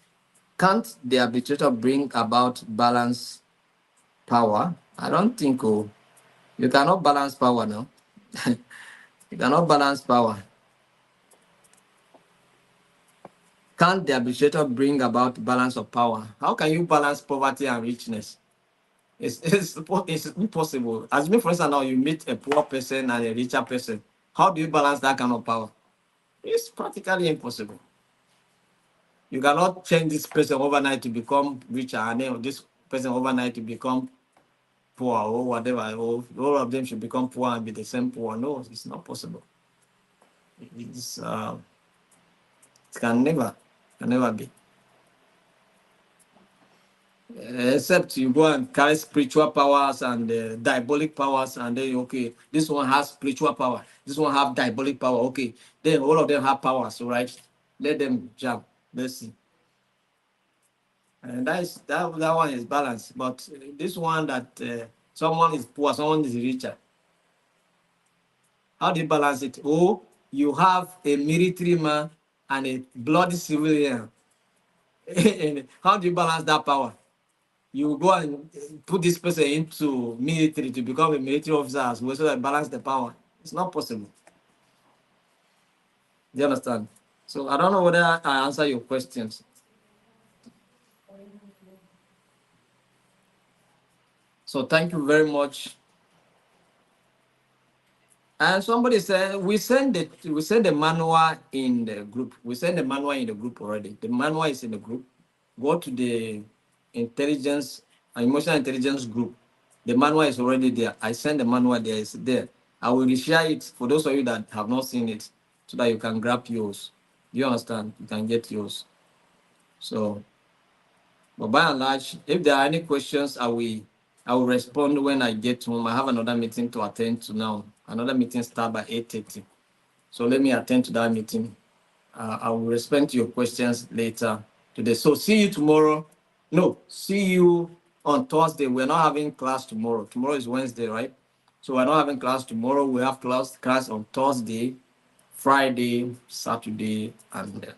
the arbitrator bring about balance power? I don't think you cannot balance power now. You cannot balance power. Can't the arbitrator bring about balance of power? How can you balance poverty and richness? It's impossible. As me, for instance, now you meet a poor person and a richer person. How do you balance that kind of power? It's practically impossible. You cannot change this person overnight to become richer and then this person overnight to become poor or whatever. Or all of them should become poor and be the same poor. No, it's not possible. It can never be. Except you go and carry spiritual powers and diabolic powers, and then okay, this one has spiritual power, this one have diabolic power. Okay, then all of them have powers, right? Let them jump. Let's see. And that one is balanced. But this one that someone is poor, someone is richer. How do you balance it? Oh, you have a military man and a bloody civilian. How do you balance that power? You go and put this person into military to become a military officer as well, so that balance the power. It's not possible. Do you understand? So I don't know whether I answer your questions. So thank you very much. And somebody said we send the manual in the group. We send the manual in the group already. The manual is in the group. Go to the intelligence emotional intelligence group. The manual is already there. I send the manual there. It's there. I will reshare it for those of you that have not seen it, so that you can grab yours. You understand? You can get yours. So, but by and large, if there are any questions, I will respond when I get home. I have another meeting to attend to now. Another meeting start by 8:30. So let me attend to that meeting. I will respond to your questions later today. So see you tomorrow. No, see you on Thursday. We're not having class tomorrow. Tomorrow is Wednesday, right? So we're not having class tomorrow. We have class on Thursday, Friday, Saturday, and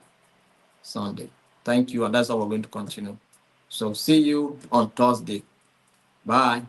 Sunday. Thank you. And that's how we're going to continue. So see you on Thursday. Bye.